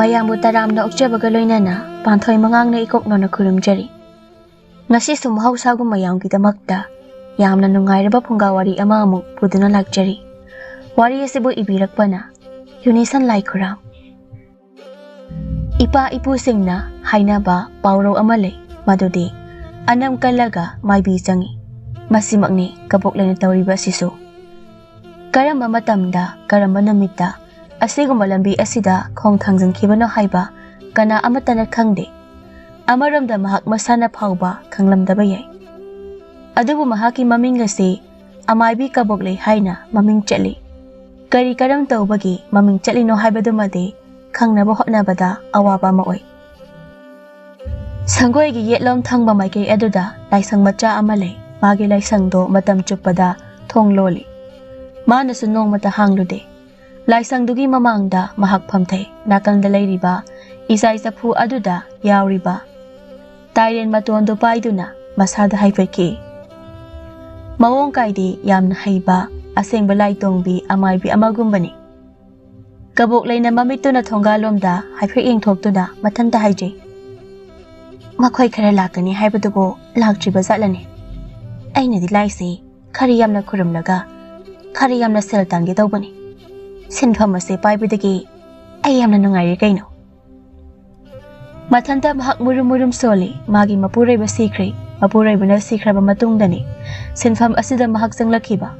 ꯃꯌꯥꯝꯕꯨ ꯇꯔꯥꯝꯅ ꯑꯣꯛꯆꯕꯒ ꯂꯣꯏꯅꯅ ꯄꯥꯟꯊꯣꯏ ꯃꯉꯥꯡꯅ ꯏꯀꯣꯛꯅꯣꯅ ꯈꯨꯔꯨꯝꯖꯔꯤ꯫ ꯉꯁꯤꯁꯨ ꯃꯍꯧꯁꯥꯒꯨꯝ ꯃꯌꯥꯝꯒꯤꯗꯃꯛꯇ ꯌꯥꯝꯅ ꯅꯨꯡꯉꯥꯏꯔꯕ ꯐꯨꯡꯒꯥ ꯋꯥꯔꯤ ꯑꯃ ꯑꯃꯨꯛ ꯄꯨꯗꯨꯅ ꯂꯥꯛꯆꯔꯤ꯫ ꯋꯥꯔꯤ ꯑꯁꯤꯕꯨ ꯏꯕꯤꯔꯛꯄꯅ ꯌꯨꯅꯤꯁꯟ ꯂꯥꯏꯈꯨꯔꯥꯝ꯫ ꯏꯄꯥ ꯏꯄꯨꯁꯤꯡꯅ ꯍꯥꯏꯅꯕ ꯄꯥꯎꯔꯧ ꯑꯃ ꯂꯩ, ꯃꯗꯨꯗꯤ ꯑꯅꯝ ꯀꯜꯂꯒ ꯃꯥꯏꯕꯤ ꯆꯪꯏ꯫ ꯃꯁꯤꯃꯛꯅꯤ ꯀꯕꯣꯛꯂꯩꯅ ꯇꯧꯔꯤꯕ ꯑꯁꯤꯁꯨ꯫ ꯀꯔꯝꯕ ꯃꯇꯝꯗ ꯀꯔꯝꯕ ꯅꯨꯃꯤꯠꯇ ꯑꯁꯤꯒꯨꯝꯕ ꯂꯝꯕꯤ ꯑꯁꯤꯗ ꯈꯣꯡ ꯊꯥꯡꯖꯤꯟꯈꯤꯕꯅꯣ ꯍꯥꯏꯕ ꯀꯅꯥ ꯑꯃꯠꯇꯅ ꯈꯪꯗꯦ꯫ ꯑꯃꯔꯣꯝꯗ ꯃꯍꯥꯛ ꯃꯁꯥꯅ ꯐꯥꯎꯕ ꯈꯪꯂꯝꯗꯕ ꯌꯥꯏ꯫ ꯑꯗꯨꯕꯨ ꯃꯍꯥꯛꯀꯤ ꯃꯃꯤꯡ ꯑꯁꯤ ꯑꯃꯥꯏꯕꯤ ꯀꯕꯣꯛꯂꯩ ꯍꯥꯏꯅ ꯃꯃꯤꯡ ꯆꯠꯂꯤ꯫ ꯀꯔꯤ ꯀꯔꯝ ꯇꯧꯕꯒꯤ ꯃꯃꯤꯡ ꯆꯠꯂꯤꯅꯣ ꯍꯥꯏꯕꯗꯨꯃꯗꯤ ꯈꯪꯅꯕ ꯍꯣꯠꯅꯕꯗ ꯑꯋꯥꯕ ꯑꯃ ꯑꯣꯏ꯫ ꯁꯪꯒꯣꯏꯒꯤ ꯌꯦꯠꯂꯣꯝ ꯊꯪꯕ ꯃꯥꯏꯀꯩ ꯑꯗꯨꯗ ꯂꯥꯏꯁꯪ ꯃꯆꯥ ꯑꯃ ꯂꯩ꯫ ꯃꯥꯒꯤ ꯂꯥꯏꯁꯪꯗꯣ ꯃꯇꯝ ꯆꯨꯞꯄꯗ ꯊꯣꯡ ꯂꯣꯜꯂꯤ꯫ ꯃꯥꯅꯁꯨ ꯅꯣꯡꯃꯇ ꯍꯥꯡꯂꯨꯗꯦ꯫ ꯂꯥꯏꯁꯪꯗꯨꯒꯤ ꯃꯃꯥꯡꯗ ꯃꯍꯥꯛ ꯐꯝꯊꯩ꯫ ꯅꯥꯀꯟꯗ ꯂꯩꯔꯤꯕ ꯏꯆꯥꯏ ꯆꯐꯨ ꯑꯗꯨꯗ ꯌꯥꯎꯔꯤꯕ ꯇꯥꯏꯔꯦꯟ ꯃꯇꯣꯟꯗꯨ ꯄꯥꯏꯗꯨꯅ ꯃꯁꯥꯗ ꯍꯥꯏꯐꯦꯠꯈꯤ꯫ ꯃꯑꯣꯡ ꯀꯥꯏꯗꯤ ꯌꯥꯝꯅ ꯍꯩꯕ ꯑꯁꯦꯡꯕ ꯂꯥꯏꯇꯣꯡꯕꯤ ꯑꯃꯥꯏꯕꯤ ꯑꯃꯒꯨꯝꯕꯅꯤ꯫ ꯀꯕꯣꯛꯂꯩꯅ ꯃꯃꯤꯠꯇꯨꯅ ꯊꯣꯡꯒꯥꯜꯂꯣꯝꯗ ꯍꯥꯏꯐꯦꯠ ꯌꯦꯡꯊꯣꯛꯇꯨꯅ ꯃꯊꯟꯇ ꯍꯥꯏꯖꯩ, ꯃꯈꯣꯏ ꯈꯔ ꯂꯥꯛꯀꯅꯤ ꯍꯥꯏꯕꯗꯨꯕꯨ ꯂꯥꯛꯇ꯭ꯔꯤꯕ ꯖꯥꯠꯂꯅꯤ? ꯑꯩꯅꯗꯤ ꯂꯥꯏꯁꯤ ꯈꯔ ꯌꯥꯝꯅ ꯈꯨꯔꯨꯝꯂꯒ ꯈꯔ ꯌꯥꯝꯅ ꯁꯦꯜ ꯇꯥꯟꯒꯦ ꯇꯧꯕꯅꯤ꯫ ꯁꯤꯟꯐꯝ ꯑꯁꯤ ꯄꯥꯏꯕꯗꯒꯤ ꯑꯩ ꯌꯥꯝꯅ ꯅꯨꯡꯉꯥꯏꯔꯦ ꯀꯩꯅꯣ꯫ ꯃꯊꯟꯇ ꯃꯍꯥꯛ ꯃꯨꯔꯨꯝ ꯃꯨꯔꯨꯝ ꯁꯣꯜꯂꯤ꯫ ꯃꯥꯒꯤ ꯃꯄꯨꯔꯣꯏꯕ ꯁꯤꯈ꯭ꯔꯦ꯫ ꯃꯄꯨꯔꯣꯏꯕꯅ ꯁꯤꯈ꯭ꯔꯕ ꯃꯇꯨꯡꯗꯅꯤ ꯁꯤꯟꯐꯝ ꯑꯁꯤꯗ ꯃꯍꯥꯛ ꯆꯪꯂꯛꯈꯤꯕ꯫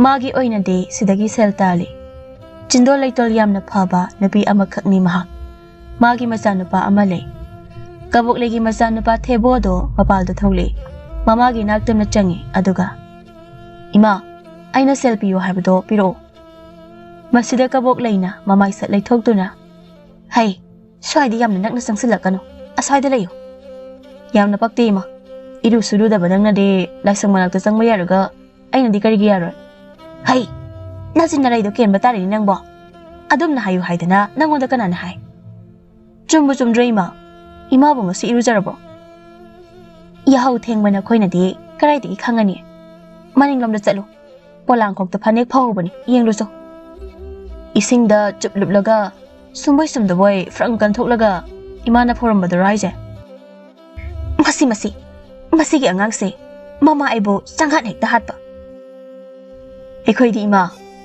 ꯃꯥꯒꯤ ꯑꯣꯏꯅꯗꯤ ꯁꯤꯗꯒꯤ ꯁꯦꯜ ꯇꯥꯜꯂꯤ꯫ ꯆꯤꯟꯗꯣꯜ ꯂꯩꯇꯣꯜ ꯌꯥꯝꯅ ꯐꯕ ꯅꯨꯄꯤ ꯑꯃꯈꯛꯅꯤ ꯃꯍꯥꯛ꯫ ꯃꯥꯒꯤ ꯃꯆꯥꯅꯨꯄꯥ ꯑꯃ ꯂꯩ꯫ ꯀꯕꯣꯛꯂꯩꯒꯤ ꯃꯆꯥꯅꯨꯄꯥ ꯊꯦꯕꯣꯗꯣ ꯃꯄꯥꯜꯗ ꯊꯣꯛꯂꯛꯏ꯫ ꯃꯃꯥꯒꯤ ꯅꯥꯛꯇꯝꯅ ꯆꯪꯉꯤ꯫ ꯑꯗꯨꯒ, ꯏꯃꯥ, ꯑꯩꯅ ꯁꯦꯜ ꯄꯤꯌꯨ ꯍꯥꯏꯕꯗꯣ ꯄꯤꯔꯛꯑꯣ꯫ ꯃꯁꯤꯗ ꯀꯕꯣꯛꯂꯩꯅ ꯃꯃꯥꯏ ꯁꯠ ꯂꯩꯊꯣꯛꯇꯨꯅ, ꯍꯩ, ꯁ꯭ꯋꯥꯏꯗ ꯌꯥꯝꯅ ꯅꯛꯅ ꯆꯪꯁꯤꯜꯂꯛꯀꯅꯨ, ꯑꯁ꯭ꯋꯥꯏꯗ ꯂꯩꯌꯨ꯫ ꯌꯥꯝꯅ ꯄꯛꯇꯦ ꯏꯃꯥ꯫ ꯏꯔꯨ ꯁꯨꯔꯨꯗꯕ ꯅꯪꯅꯗꯤ ꯂꯥꯏꯁꯪ ꯃꯅꯥꯛꯇ ꯆꯪꯕ ꯌꯥꯔꯒ ꯑꯩꯅꯗꯤ ꯀꯔꯤꯒꯤ ꯌꯥꯔꯣꯏ? ꯍꯩ, ꯅꯆꯤꯟ ꯅꯔꯩꯗꯣ ꯀꯦꯟꯕ ꯇꯥꯔꯦꯅꯦ ꯅꯪꯕꯣ꯫ ꯑꯗꯨꯝꯅ ꯍꯥꯏꯌꯨ ꯍꯥꯏꯗꯅ ꯅꯪꯉꯣꯟꯗ ꯀꯅꯥꯅ ꯍꯥꯏ? ꯆꯨꯝꯕꯨ ꯆꯨꯝꯗ꯭ꯔꯦ ꯏꯃꯥ꯫ ꯏꯃꯥꯕꯨ ꯉꯁꯤ ꯏꯔꯨꯖꯔꯕ꯭ꯔꯣ? ꯌꯥꯍꯧ ꯊꯦꯡꯕ ꯅꯈꯣꯏꯅꯗꯤ ꯀꯗꯥꯏꯗꯒꯤ ꯈꯪꯉꯅꯤ? ꯃꯅꯤꯡꯂꯣꯝꯗ ꯆꯠꯂꯨ, ꯄꯣꯂꯥꯡꯈꯣꯛꯇ ꯐꯅꯦꯛ ꯐꯧꯍꯧꯕꯅꯤ, ꯌꯦꯡꯂꯨꯆꯣ꯫ ꯏꯁꯤꯡꯗ ꯆꯨꯞ ꯂꯨꯞꯂꯒ ꯁꯨꯝꯕꯣꯏ ꯁꯨꯝꯗꯕꯣꯏ ꯐ꯭ꯔꯪ ꯀꯟꯊꯣꯛꯂꯒ ꯏꯃꯥꯅ ꯐꯧꯔꯝꯕꯗꯨꯔꯣ ꯍꯥꯏꯁꯦ? ꯃꯁꯤꯒꯤ ꯑꯉꯥꯡꯁꯦ ꯃꯃꯥ ꯑꯩꯕꯨ ꯆꯪꯍꯥꯠ ꯍꯦꯛꯇ ꯍꯥꯠꯄ꯫ ꯑꯩꯈꯣꯏꯗꯤ ꯏꯃꯥ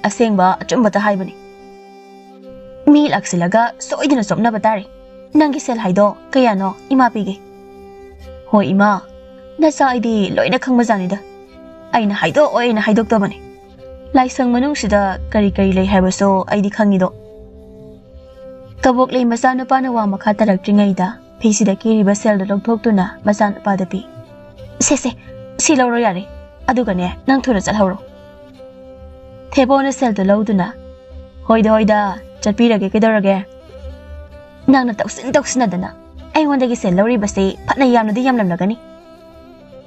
ꯑꯁꯦꯡꯕ ꯑꯆꯨꯝꯕꯇ ꯍꯥꯏꯕꯅꯤ꯫ ꯃꯤ ꯂꯥꯛꯁꯤꯜꯂꯒ ꯁꯣꯏꯗꯅ ꯆꯣꯞꯅꯕ ꯇꯥꯔꯦ꯫ ꯅꯪꯒꯤ ꯁꯦꯜ ꯍꯥꯏꯗꯣ ꯀꯌꯥꯅꯣ ꯏꯃꯥ ꯄꯤꯒꯦ? ꯍꯣꯏ ꯏꯃꯥ, ꯅꯆꯥ ꯑꯩꯗꯤ ꯂꯣꯏꯅ ꯈꯪꯕꯖꯥꯠꯅꯤꯗ꯫ ꯑꯩꯅ ꯍꯥꯏꯗꯣꯛꯑꯣꯏꯅ ꯍꯥꯏꯗꯣꯛꯇꯕꯅꯤ꯫ ꯂꯥꯏꯁꯪ ꯃꯅꯨꯡꯁꯤꯗ ꯀꯔꯤ ꯀꯔꯤ ꯂꯩ ꯍꯥꯏꯕꯁꯨ ꯑꯩꯗꯤ ꯈꯪꯉꯤꯗꯣ꯫ ꯀꯕꯣꯛꯂꯩ ꯃꯆꯥꯅꯨꯄꯥꯅ ꯋꯥ ꯃꯈꯥ ꯇꯥꯔꯛꯇ꯭ꯔꯤꯉꯩꯗ ꯐꯤꯁꯤꯗ ꯀꯤꯔꯤꯕ ꯁꯦꯜꯗꯣ ꯂꯧꯊꯣꯛꯇꯨꯅ ꯃꯆꯥꯅꯨꯄꯥꯗ ꯄꯤ꯫ ꯁꯦ, ꯁꯤ ꯂꯧꯔꯣ ꯌꯥꯔꯦ, ꯑꯗꯨꯒꯅꯦ ꯅꯪ ꯊꯨꯅ ꯆꯠꯍꯧꯔꯣ꯫ ꯊꯦꯕꯣꯅ ꯁꯦꯜꯗꯣ ꯂꯧꯗꯨꯅ, ꯍꯣꯏꯗ ꯆꯠꯄꯤꯔꯒꯦ ꯀꯩꯗꯧꯔꯒꯦ? ꯅꯪꯅ ꯇꯧꯁꯤꯟꯅꯗꯅ ꯑꯩꯉꯣꯟꯗꯒꯤ ꯁꯦꯜ ꯂꯧꯔꯤꯕꯁꯤ ꯐꯅ ꯌꯥꯝꯅꯗꯤ ꯌꯥꯝꯂꯝꯂꯒꯅꯤ꯫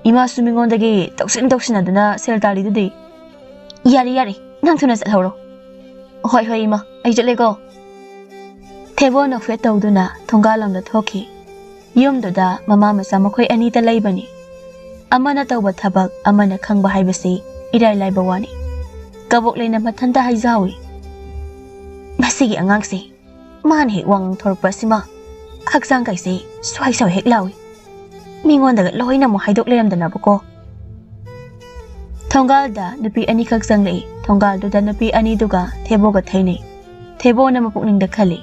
ꯏꯃꯥꯁꯨ ꯃꯤꯉꯣꯟꯗꯒꯤ ꯇꯧꯁꯤꯟꯅꯗꯅ ꯁꯦꯜ ꯇꯥꯜꯂꯤꯗꯨꯗꯤ꯫ ꯌꯥꯔꯦ, ꯅꯪ ꯊꯨꯅ ꯆꯠꯍꯧꯔꯣ꯫ ꯍꯣꯏ ꯏꯃꯥ, ꯑꯩ ꯆꯠꯂꯦꯀꯣ꯫ ꯊꯦꯕꯣꯅ ꯐꯦꯠ ꯇꯧꯗꯨꯅ ꯊꯣꯡꯒꯥꯜꯂꯣꯝꯗ ꯊꯣꯛꯈꯤ꯫ ꯌꯨꯝꯗꯨꯗ ꯃꯃꯥ ꯃꯆꯥ ꯃꯈꯣꯏ ꯑꯅꯤꯇ ꯂꯩꯕꯅꯤ꯫ ꯑꯃꯅ ꯇꯧꯕ ꯊꯕꯛ ꯑꯃꯅ ꯈꯪꯕ ꯍꯥꯏꯕꯁꯤ ꯏꯔꯥꯏ ꯂꯥꯏꯕ ꯋꯥꯅꯤ꯫ ꯀꯕꯣꯛꯂꯩꯅ ꯃꯊꯟꯇ ꯍꯥꯏꯖꯥꯎꯏ, ꯃꯁꯤꯒꯤ ꯑꯉꯥꯡꯁꯦ ꯃꯥꯅ ꯍꯦꯛ ꯋꯥ ꯉꯥꯡꯊꯣꯔꯛꯄ ꯑꯁꯤꯃ ꯍꯛꯆꯥꯡ ꯀꯩꯁꯦ ꯁ꯭ꯋꯥꯏ ꯍꯦꯛ ꯂꯥꯎꯏ꯫ ꯃꯤꯉꯣꯟꯗꯒ ꯂꯣꯏꯅ ꯑꯃꯨꯛ ꯍꯥꯏꯗꯣꯛ ꯂꯩꯔꯝꯗꯅꯕꯀꯣ꯫ ꯊꯣꯡꯒꯥꯜꯗ ꯅꯨꯄꯤ ꯑꯅꯤꯈꯛ ꯆꯪꯂꯛꯏ꯫ ꯊꯣꯡꯒꯥꯜꯗꯨꯗ ꯅꯨꯄꯤ ꯑꯅꯤꯗꯨꯒ ꯊꯦꯕꯣꯒ ꯊꯩꯅꯩ꯫ ꯊꯦꯕꯣꯅ ꯃꯄꯨꯛꯅꯤꯡꯗ ꯈꯜꯂꯤ,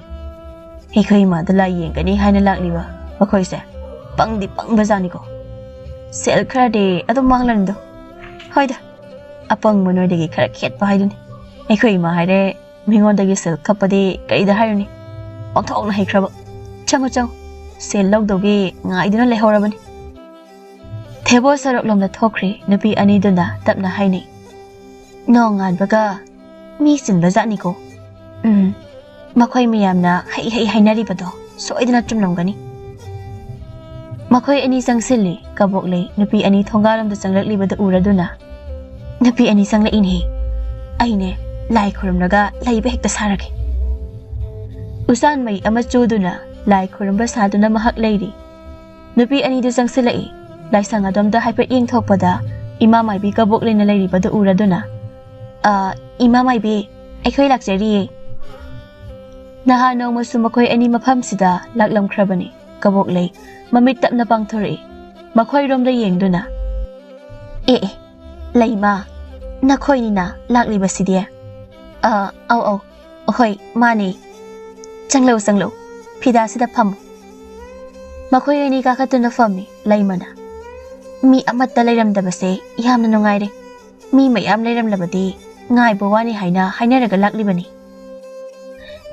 ꯑꯩꯈꯣꯏ ꯏꯃꯥꯗ ꯂꯥꯏ ꯌꯦꯡꯒꯅꯤ ꯍꯥꯏꯅ ꯂꯥꯛꯂꯤꯕ ꯃꯈꯣꯏꯁꯦ ꯄꯪꯗꯤ ꯄꯪꯕꯖꯥꯠꯅꯤꯀꯣ꯫ ꯁꯦꯜ ꯈꯔꯗꯤ ꯑꯗꯨꯝ ꯃꯥꯡꯂꯅꯤꯗꯣ꯫ ꯍꯣꯏꯗ, ꯑꯄꯪꯕ ꯅꯣꯏꯗꯒꯤ ꯈꯔ ꯈꯦꯠꯄ ꯍꯥꯏꯗꯨꯅꯤ꯫ ꯑꯩꯈꯣꯏ ꯏꯃꯥ ꯍꯥꯏꯔꯦ ꯃꯤꯉꯣꯟꯗꯒꯤ ꯁꯦꯜ ꯈꯞꯄꯗꯤ ꯀꯔꯤꯗ ꯍꯥꯏꯔꯨꯅꯤ? ꯑꯣꯟꯊꯣꯛꯅ ꯍꯩꯈ꯭ꯔꯕ꯫ ꯆꯪꯉꯨ, ꯁꯦꯜ ꯂꯧꯗꯧꯒꯤ ꯉꯥꯏꯗꯨꯅ ꯂꯩꯍꯧꯔꯕꯅꯤ꯫ ꯊꯦꯕꯣ ꯁꯔꯣꯛꯂꯣꯝꯗ ꯊꯣꯛꯈ꯭ꯔꯦ꯫ ꯅꯨꯄꯤ ꯑꯅꯤꯗꯨꯅ ꯇꯞꯅ ꯍꯥꯏꯅꯩ, ꯅꯣꯡ ꯉꯥꯟꯕꯒ ꯃꯤ ꯆꯤꯟꯕ ꯖꯥꯠꯅꯤꯀꯣ꯫ ꯃꯈꯣꯏ ꯃꯌꯥꯝꯅ ꯍꯩ ꯍꯥꯏꯅꯔꯤꯕꯗꯣ ꯁꯣꯏꯗꯅ ꯆꯨꯝꯂꯝꯒꯅꯤ꯫ ꯃꯈꯣꯏ ꯑꯅꯤ ꯆꯪꯁꯤꯜꯂꯤ꯫ ꯀꯕꯣꯛꯂꯩ ꯅꯨꯄꯤ ꯑꯅꯤ ꯊꯣꯡꯒꯥꯜꯂꯣꯝꯗ ꯆꯪꯂꯛꯂꯤꯕꯗ ꯎꯔꯗꯨꯅ, ꯅꯨꯄꯤ ꯑꯅꯤ ꯆꯪꯂꯛꯏꯅꯦ, ꯑꯩꯅꯦ ꯂꯥꯏ ꯈꯨꯔꯨꯝꯂꯒ ꯂꯩꯕ ꯍꯦꯛꯇ ꯁꯥꯔꯒꯦ꯫ ꯎꯆꯥꯟ ꯃꯩ ꯑꯃ ꯆꯨꯗꯨꯅ ꯂꯥꯏ ꯈꯨꯔꯨꯝꯕ ꯁꯥꯗꯨꯅ ꯃꯍꯥꯛ ꯂꯩꯔꯤ꯫ ꯅꯨꯄꯤ ꯑꯅꯤꯗꯨ ꯆꯪꯁꯤꯜꯂꯛꯏ꯫ ꯂꯥꯏꯁꯪ ꯑꯗꯣꯝꯗ ꯍꯥꯏꯐꯦꯠ ꯌꯦꯡꯊꯣꯛꯄꯗ ꯏꯃꯥ ꯃꯥꯏꯕꯤ ꯀꯕꯣꯛꯂꯩꯅ ꯂꯩꯔꯤꯕꯗꯨ ꯎꯔꯗꯨꯅ, ꯏꯃꯥ ꯃꯥꯏꯕꯤ, ꯑꯩꯈꯣꯏ ꯂꯥꯛꯆꯔꯤꯌꯦ꯫ Naha nongmasu makhoi ani mafamsida laklamkhrabani kaboklei mamit tapna pangthori makhoi romda yengduna leima nakhoi ni na laklibasidi au hoi mani changlo phida sida pham makhoi ani ka khatuna fami leimana mi amatta leiramdabase yamna nungaire mi mayam leiramlabadi ngai bawani hainaraga laklibani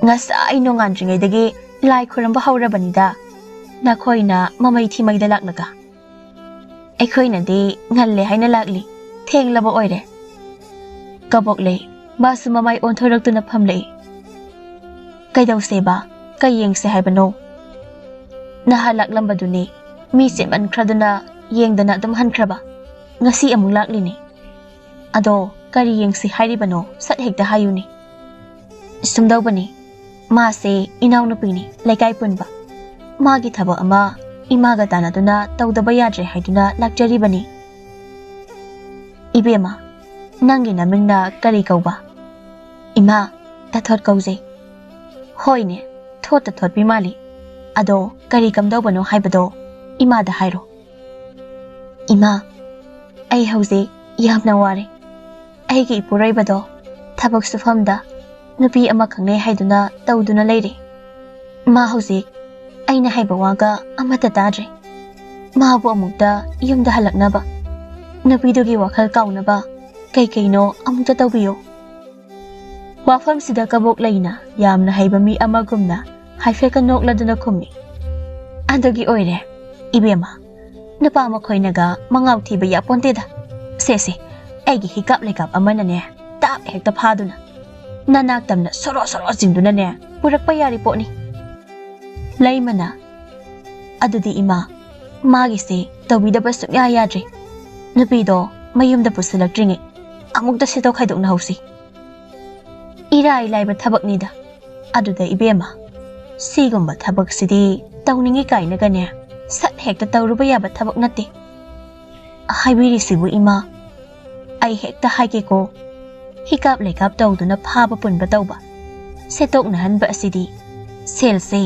ngasai nongandringaidagi lai khuramba haurabanida nakhoina mamai thimaida laklaga aikhoina de ngalle haina lakli thenglaba oire kabokle basu mamai onthoraktuna phamlei kaidawseba kayengse haibano naha laklambaduni mi seman khraduna yengdana dum hankraba ngasi amung laklini ado kari yengsi hairibano sat hekta hayuni sumdawbani mase inawnupini laikai punba magi thaba ama imaga tanaduna tawdaba yadre haiduna lakjaribani ibema nangi namingna kari kauba ima tathot kauze hoine thot bi mali ado kari kamdawbano haibado ima da hairo ima ai hauze yamna ware aigi ipuraibado thabak sufamda nupi ama khangne haiduna tawduna leire ma hauze aina haiba waga amata tadre ma bu amukta yumda halaknaba nupidugi wakhal kaunaba kaino amukta tawbiyo wafam sida kabok leina yamna haiba mi amagumna haifeka nokladuna khummi adogi oire ibema nupa makhoinaga mangaw thiba ya ponteda sese aigi hikap lekap amana ne tap hekta phaduna nanak tamna soro jingduna ne purakpa yari poni leimana adudi ima magi se tawida basukya yadre nupido mayumda pusilakdringe amukta seto khaidokna hausi irai laiba thabaknida aduda ibema sigumba thabak sidi tawningi kainaga ne sat hekta tawruba yaba thabak natte haibiri sibu ima ai hekta haike ko hikap lekap tawduna phaba punba tawba setokna hanba asidi selse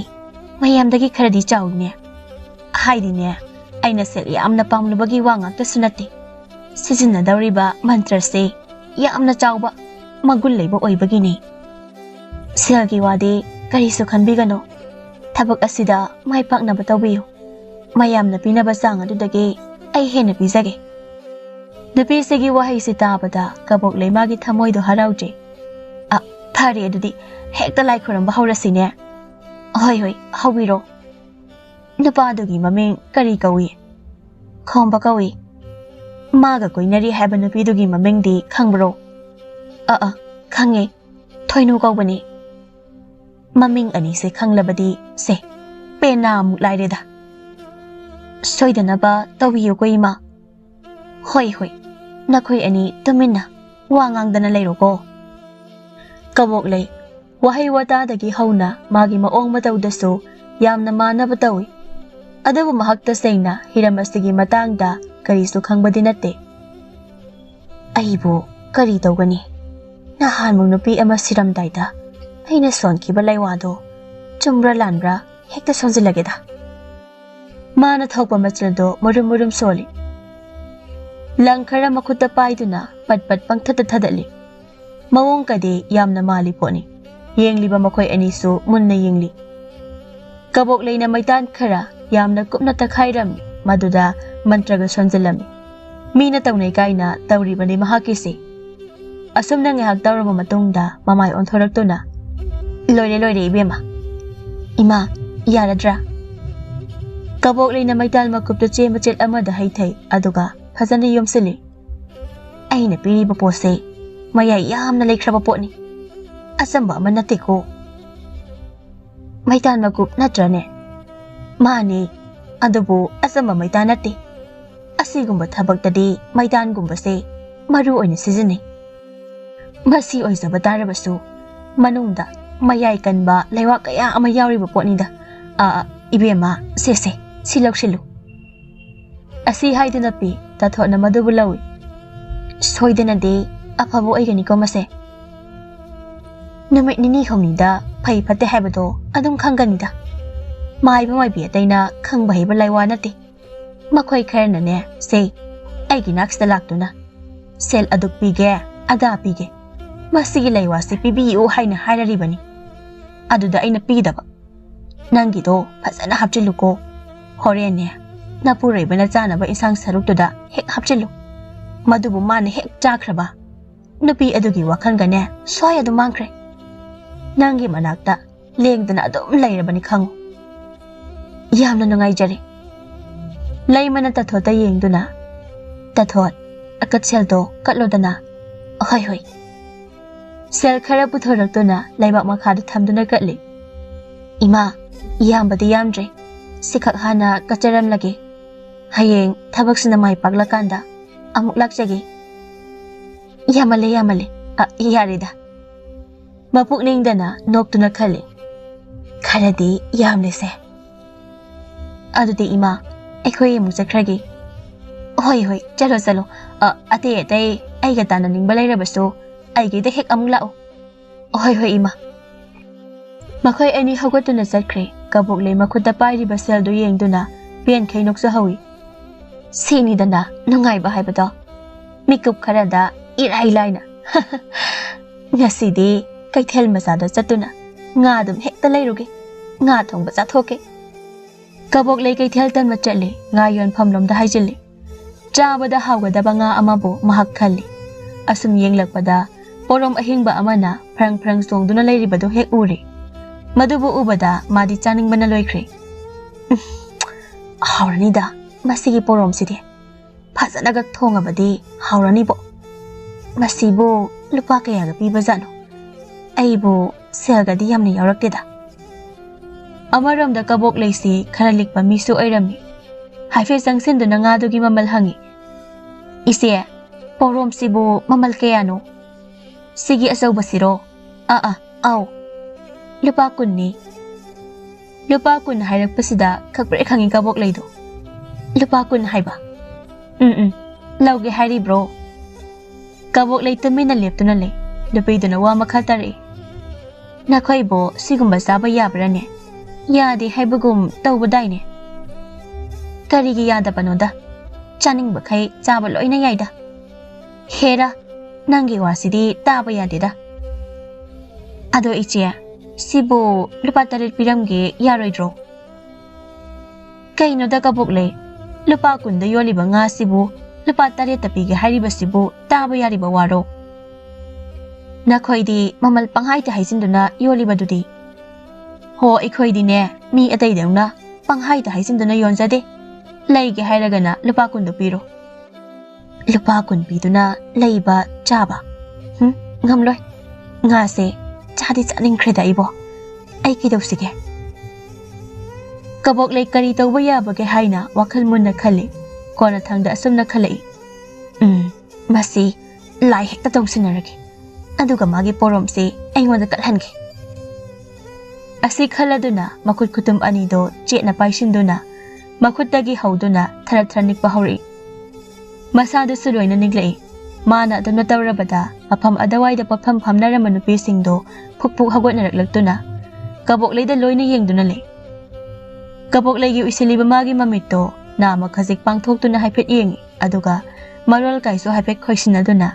mayamdagi kharadi chawne haidine aina sel yamna pamlubagi wangakta sunate sijinna dawriba mantra se yamna chawba magul leiba oibagini selgi wade karisu khanbigano thabak asida mai pakna batawbiyo mayamna pinaba sang adudagi ai hena bizage nupi segi wahai sitabada kabok leimagi thamoido harauje thari adudi hekta lai khuramba haurasine hoi hawiro nupadugi maming kari kawi khomba kawi maga koinari haba nupidugi maming di khangbro khange thoinu kawbani maming ani se khanglabadi se pena mu laireda soidanaba tawiyo koima hoi nakhoi ani tuminna wangangdana leiroko kabok lei wahai wata dagi hauna magi maong matawdasu yamna manaba tawi adabu mahakta sengna hiramasigi matangda karisu khangbadi natte aibu kari tawgani nahan mong nupi ama siramdaida aina sonkiba laiwado chumra lanbra hekta sonjilageda mana thokpa machaldo murum soli langkhara makhutta paiduna pat pangthata thadali mawong kade yamna mali poni yengliba makhoi anisu munna yengli kabok leina maitan khara yamna kupna takhairam maduda mantraga sonjalami mina tawnai kaina tawribani mahakisi asumna ngehak tawraba matungda mamai onthораktuna loire ibema ima yaradra kabok leina maital makupta che machel amada haithai aduga fazana yomsili aina piriba pose mayai yamna lekhraba potni asamba manate ko maitan makup natrane mani adubu asamba maitan nate asigumba thabaktadi maitan gumbase maru oina sizini masi oizaba tarabasu manungda mayai kanba laiwa kaya ama yauriba potnida ibema sese silakshilu asi haiduna pi tathona madubu lawi soidana de afabu aigani ko mase numit nini khomnida ꯐꯩ ꯐꯠꯇꯦ ꯍꯥꯏꯕꯗꯣ ꯑꯗꯨꯝ ꯈꯪꯒꯅꯤꯗ ꯃꯥꯏꯕ ꯃꯥꯏꯕꯤ ꯑꯇꯩꯅ ꯈꯪꯕ ꯍꯩꯕ ꯂꯩꯋꯥ ꯅꯠꯇꯦ ꯃꯈꯣꯏ ꯈꯔꯅꯅꯦ ꯁꯦ ꯑꯩꯒꯤ ꯅꯥꯛꯁꯤꯗ ꯂꯥꯛꯇꯨꯅ ꯁꯦꯜ ꯑꯗꯨꯛ ꯄꯤꯒꯦ ꯑꯗꯥ ꯄꯤꯒꯦ ꯃꯁꯤꯒꯤ ꯂꯩꯋꯥꯁꯦ ꯄꯤꯕꯤꯌꯨ ꯍꯥꯏꯅ ꯍꯥꯏꯔꯔꯤꯕꯅꯤ ꯑꯗꯨꯗ ꯑꯩꯅ ꯄꯤꯗꯕ ꯅꯪꯒꯤꯗꯣ ꯐꯖꯅ ꯍꯥꯞꯆꯤꯜꯂꯨꯀꯣ ꯍꯣꯔꯦꯟꯅꯦ ꯅꯄꯨꯔꯣꯏꯕꯅ ꯆꯥꯅꯕ ꯏꯟꯁꯥꯡ ꯁꯔꯨꯛꯇꯨꯗ ꯍꯦꯛ ꯍꯥꯞꯆꯤꯜꯂꯨ ꯃꯗꯨꯕꯨ ꯃꯥꯅ ꯍꯦꯛ ꯆꯥꯈ꯭ꯔꯕ ꯅꯨꯄꯤ ꯑꯗꯨꯒꯤ ꯋꯥꯈꯜꯒꯅꯦ ꯁ꯭ꯋꯥꯏ ꯑꯗꯨꯝ ꯃꯥꯡꯈ꯭ꯔꯦ ꯅꯪꯒꯤ ꯃꯅꯥꯛꯇ ꯂꯦꯡꯗꯅ ꯑꯗꯨꯝ ꯂꯩꯔꯕꯅꯤ ꯈꯪꯉꯨ ꯌꯥꯝꯅ ꯅꯨꯡꯉꯥꯏꯖꯔꯦ ꯂꯩꯃꯅ ꯇꯊꯣꯠꯇ ꯌꯦꯡꯗꯨꯅ ꯇꯊꯣꯠ ꯑꯀꯠ ꯁꯦꯜꯗꯣ ꯀꯠꯂꯣꯗꯅ ꯍꯣꯏ ꯍꯣꯏ ꯁꯦꯜ ꯈꯔ ꯄꯨꯊꯣꯔꯛꯇꯨꯅ ꯂꯩꯕꯥꯛ ꯃꯈꯥꯗ ꯊꯝꯗꯨꯅ ꯀꯠꯂꯤ ꯏꯃꯥ ꯌꯥꯝꯕꯗꯤ ꯌꯥꯝꯗ꯭ꯔꯦ ꯁꯤꯈꯛ ꯍꯥꯟꯅ ꯀꯠꯆꯔꯝꯂꯒꯦ ꯍꯌꯦꯡ ꯊꯕꯛꯁꯤꯅ ꯃꯥꯏ ꯄꯥꯛꯂꯀꯥꯟꯗ ꯑꯃꯨꯛ ꯂꯥꯛꯆꯒꯦ ꯌꯥꯝꯃꯜꯂꯦ ꯌꯥꯝꯃꯜꯂꯦ ꯌꯥꯔꯦꯗ ꯃꯄꯨꯛꯅꯤꯡꯗꯅ ꯅꯣꯛꯇꯨꯅ ꯈꯜꯂꯤ ꯈꯔꯗꯤ ꯌꯥꯝꯂꯦꯁꯦ ꯑꯗꯨꯗꯤ ꯏꯃꯥ ꯑꯩꯈꯣꯏ ꯑꯃꯨꯛ ꯆꯠꯈ꯭ꯔꯒꯦ ꯍꯣꯏ ꯍꯣꯏ ꯆꯠꯂꯣ ꯆꯠꯂꯣ ꯑꯇꯩ ꯑꯇꯩ ꯑꯩꯒ ꯇꯥꯟꯅꯅꯤꯡꯕ ꯂꯩꯔꯕꯁꯨ ꯑꯩꯒꯤꯗ ꯍꯦꯛ ꯑꯃꯨꯛ ꯂꯥꯛꯑꯣ ꯍꯣꯏ ꯍꯣꯏ ꯏꯃꯥ ꯃꯈꯣꯏ ꯑꯅꯤ ꯍꯧꯒꯠꯇꯨꯅ ꯆꯠꯈ꯭ꯔꯦ ꯀꯕꯣꯛꯂꯩ ꯃꯈꯨꯠꯇ ꯄꯥꯏꯔꯤꯕ ꯁꯦꯜꯗꯨ ꯌꯦꯡꯗꯨꯅ ꯄꯦꯟꯈꯩ ꯅꯣꯛꯆꯍꯧꯏ ꯁꯤꯅꯤꯗꯅ ꯅꯨꯡꯉꯥꯏꯕ ꯍꯥꯏꯕꯗꯣ ꯃꯤꯀꯨꯞ ꯈꯔꯗ ꯏꯔꯥꯏ ꯂꯥꯏꯅ ꯉꯁꯤꯗꯤ ꯀꯩꯊꯦꯜ ꯃꯆꯥꯗ ꯆꯠꯇꯨꯅ ꯉꯥ ꯑꯗꯨꯝ ꯍꯦꯛꯇ ꯂꯩꯔꯨꯒꯦ ꯉꯥ ꯊꯣꯡꯕ ꯆꯥꯊꯣꯛꯀꯦ ꯀꯕꯣꯛꯂꯩ ꯀꯩꯊꯦꯜ ꯇꯟꯕ ꯆꯠꯂꯤ ꯉꯥ ꯌꯣꯟꯐꯝꯂꯣꯝꯗ ꯍꯥꯏꯖꯤꯜꯂꯤ ꯆꯥꯕꯗ ꯍꯥꯎꯒꯗꯕ ꯉꯥ ꯑꯃꯕꯨ ꯃꯍꯥꯛ ꯈꯜꯂꯤ ꯑꯁꯨꯝ ꯌꯦꯡꯂꯛꯄꯗ ꯄꯣꯔꯣꯝ ꯑꯍꯤꯡꯕ ꯑꯃꯅ ꯐ꯭ꯔꯪ ꯐ꯭ꯔꯪ ꯆꯣꯡꯗꯨꯅ ꯂꯩꯔꯤꯕꯗꯨ ꯍꯦꯛ ꯎꯔꯤ ꯃꯗꯨꯕꯨ ꯎꯕꯗ ꯃꯥꯗꯤ ꯆꯥꯅꯤꯡꯕꯅ ꯂꯣꯏꯈ꯭ꯔꯦ ꯍꯥꯎꯔꯅꯤꯗ ꯃꯁꯤꯒꯤ ꯄꯣꯔꯣꯝꯁꯤꯗꯤ ꯐꯖꯅꯒ ꯊꯣꯡꯉꯕꯗꯤ ꯍꯥꯎꯔꯅꯤꯕꯣ ꯃꯁꯤꯕꯨ ꯂꯨꯄꯥ ꯀꯌꯥꯒ ꯄꯤꯕꯖꯥꯠꯅꯣ ꯑꯩꯕꯨ ꯁꯦꯜꯒꯗꯤ ꯌꯥꯝꯅ ꯌꯥꯎꯔꯛꯇꯦꯗ ꯑꯃꯔꯣꯝꯗ ꯀꯕꯣꯛꯂꯩꯁꯤ ꯈꯔ ꯂꯤꯛꯄ ꯃꯤꯁꯨ ꯑꯣꯏꯔꯝꯃꯤ ꯍꯥꯏꯐꯦꯠ ꯆꯪꯁꯤꯟꯗꯨꯅ ꯉꯥꯗꯨꯒꯤ ꯃꯃꯜ ꯍꯪꯉꯤ ꯏꯆꯦ ꯄꯣꯔꯣꯝꯁꯤꯕꯨ ꯃꯃꯜ ꯀꯌꯥꯅꯣ ꯁꯤꯒꯤ ꯑꯆꯧꯕꯁꯤꯔꯣ ꯑꯥꯎ ꯂꯨꯄꯥ 10ꯅꯤ ꯂꯨꯄꯥ 10 ꯍꯥꯏꯔꯛꯄꯁꯤꯗ ꯈꯛꯄ꯭ꯔꯦ ꯈꯪꯉꯤ ꯀꯕꯣꯛꯂꯩꯗꯣ ꯂꯨꯄꯥ 10 ꯍꯥꯏꯕ ꯂꯧꯒꯦ ꯍꯥꯏꯔꯤꯕ꯭ꯔꯣ ꯀꯕꯣꯛꯂꯩ ꯇꯨꯃꯤꯟꯅ ꯂꯦꯞꯇꯨꯅ ꯂꯩ ꯅꯨꯄꯤꯗꯨꯅ ꯋꯥ ꯃꯈꯥ ꯇꯥꯔꯛꯏ ꯅꯈꯣꯏꯕꯨ ꯁꯤꯒꯨꯝꯕ ꯆꯥꯕ ꯌꯥꯕ꯭ꯔꯥꯅꯦ ꯌꯥꯗꯦ ꯍꯥꯏꯕꯒꯨꯝ ꯇꯧꯕꯗꯥꯏꯅꯦ ꯀꯔꯤꯒꯤ ꯌꯥꯗꯕꯅꯣꯗ ꯆꯥꯅꯤꯡꯕꯈꯩ ꯆꯥꯕ ꯂꯣꯏꯅ ꯌꯥꯏꯗ ꯍꯦꯔꯥ ꯅꯪꯒꯤ ꯋꯥꯁꯤꯗꯤ ꯇꯥꯕ ꯌꯥꯗꯦꯗ ꯑꯗꯣ ꯏꯆꯦ ꯁꯤꯕꯨ ꯂꯨꯄꯥ 8 ꯄꯤꯔꯝꯒꯦ ꯌꯥꯔꯣꯏꯗ꯭ꯔꯣ ꯀꯩꯅꯣꯗ ꯀꯕꯣꯛꯂꯩ ꯂꯨꯄꯥ 10ꯗ ꯌꯣꯜꯂꯤꯕ ꯉꯥꯁꯤꯕꯨ ꯂꯨꯄꯥ 8ꯇ ꯄꯤꯒꯦ ꯍꯥꯏꯔꯤꯕꯁꯤꯕꯨ ꯇꯥꯕ ꯌꯥꯔꯤꯕ ꯋꯥꯔꯣ ꯅꯈꯣꯏꯗꯤ ꯃꯃꯜ ꯄꯪꯍꯥꯏꯗ ꯍꯥꯏꯖꯤꯟꯗꯨꯅ ꯌꯣꯜꯂꯤꯕꯗꯨꯗꯤ ꯍꯣ ꯑꯩꯈꯣꯏꯗꯤꯅꯦ ꯃꯤ ꯑꯇꯩꯗꯧꯅ ꯄꯪꯍꯥꯏꯗ ꯍꯥꯏꯖꯤꯟꯗꯨꯅ ꯌꯣꯟꯖꯗꯦ ꯂꯩꯒꯦ ꯍꯥꯏꯔꯒꯅ ꯂꯨꯄꯥ 10ꯗꯣ ꯄꯤꯔꯣ ꯂꯨꯄꯥ 10 ꯄꯤꯗꯨꯅ ꯂꯩꯕ ꯆꯥꯕ ꯉꯝꯂꯣꯏ ꯉꯥꯁꯦ ꯆꯥꯗꯤ ꯆꯥꯅꯤꯡꯈ꯭ꯔꯦꯗ ꯑꯩꯕꯣ ꯑꯩ ꯀꯩꯗꯧꯁꯤꯒꯦ ꯀꯕꯣꯛꯂꯩ ꯀꯔꯤ ꯇꯧꯕ ꯌꯥꯕꯒꯦ ꯍꯥꯏꯅ ꯋꯥꯈꯜ ꯃꯨꯟꯅ ꯈꯜꯂꯤ ꯀꯣꯟꯅꯊꯪꯗ ꯑꯁꯨꯝꯅ ꯈꯜꯂꯛꯏ ꯃꯁꯤ ꯂꯥꯏ ꯍꯦꯛꯇ ꯇꯧꯁꯤꯟꯅꯔꯒꯦ ꯑꯗꯨꯒ ꯃꯥꯒꯤ ꯄꯣꯔꯣꯝꯁꯤ ꯑꯩꯉꯣꯟꯗ ꯀꯠꯍꯟꯒꯦ ꯑꯁꯤ ꯈꯜꯂꯗꯨꯅ ꯃꯈꯨꯠ ꯈꯨꯇꯨꯝ ꯑꯅꯤꯗꯣ ꯆꯦꯠꯅ ꯄꯥꯏꯁꯤꯟꯗꯨꯅ ꯃꯈꯨꯠꯇꯒꯤ ꯍꯧꯗꯨꯅ ꯊꯔ ꯊꯔ ꯅꯤꯛꯄ ꯍꯧꯔꯛꯏ ꯃꯁꯥꯗꯨꯁꯨ ꯂꯣꯏꯅ ꯅꯤꯛꯂꯛꯏ ꯃꯥꯅ ꯑꯗꯨꯝꯅ ꯇꯧꯔꯕꯗ ꯃꯐꯝ ꯑꯗꯨꯋꯥꯏꯗ ꯄꯣꯠꯐꯝ ꯐꯝꯅꯔꯝꯕ ꯅꯨꯄꯤꯁꯤꯡꯗꯣ ꯐꯨꯛ ꯐꯨꯛ ꯍꯧꯒꯠꯅꯔꯛꯂꯛꯇꯨꯅ ꯀꯕꯣꯛꯂꯩꯗ ꯂꯣꯏꯅ ꯌꯦꯡꯗꯨꯅ ꯂꯩ ꯀꯕꯣꯛꯂꯩꯒꯤ ꯎꯏꯁꯤꯜꯂꯤꯕ ꯃꯥꯒꯤ ꯃꯃꯤꯠꯇꯣ ꯅꯥꯃ ꯈꯖꯤꯛ ꯄꯥꯡꯊꯣꯛꯇꯨꯅ ꯍꯥꯏꯐꯦꯠ ꯌꯦꯡꯉꯤ ꯑꯗꯨꯒ ꯃꯔꯣꯜ ꯀꯥꯏꯁꯨ ꯍꯥꯏꯐꯦꯠ ꯈꯣꯏꯁꯤꯟꯅꯗꯨꯅ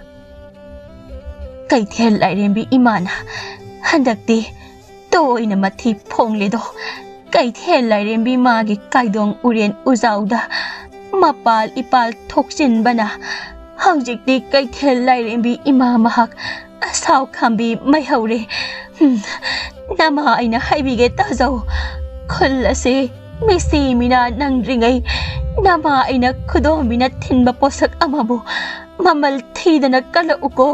ꯀꯩꯊꯦꯜ ꯂꯥꯏꯔꯦꯝꯕꯤ ꯏꯃꯥꯅ ꯍꯟꯗꯛꯇꯤ ꯇꯣꯏꯅ ꯃꯊꯤ ꯐꯣꯡꯂꯤꯗꯣ ꯀꯩꯊꯦꯜ ꯂꯥꯏꯔꯦꯝꯕꯤ ꯃꯥꯒꯤ ꯀꯥꯏꯗꯣꯡ ꯎꯔꯦꯟ ꯎꯖꯥꯎꯗ ꯃꯄꯥꯜ ꯏꯄꯥꯜ ꯊꯣꯛꯆꯤꯟꯕꯅ ꯍꯧꯖꯤꯛꯇꯤ ꯀꯩꯊꯦꯜ ꯂꯥꯏꯔꯦꯝꯕꯤ ꯏꯃꯥ ꯃꯍꯥꯛ ꯑꯁꯥꯎ ꯈꯥꯝꯕꯤ ꯃꯩꯍꯧꯔꯦ ꯅꯃꯥ ꯑꯩꯅ ꯍꯥꯏꯕꯤꯒꯦ ꯇꯥꯖꯧ ꯈꯨꯜ ꯑꯁꯤ ꯃꯤꯁꯤ ꯃꯤꯅꯥ ꯅꯪꯗ꯭ꯔꯤꯉꯩ ꯅꯃꯥ ꯑꯩꯅ ꯈꯨꯗꯣꯝꯕꯤꯅ ꯊꯤꯟꯕ ꯄꯣꯠꯁꯛ ꯑꯃꯕꯨ ꯃꯃꯜ ꯊꯤꯗꯅ ꯀꯜꯂꯛꯎꯀꯣ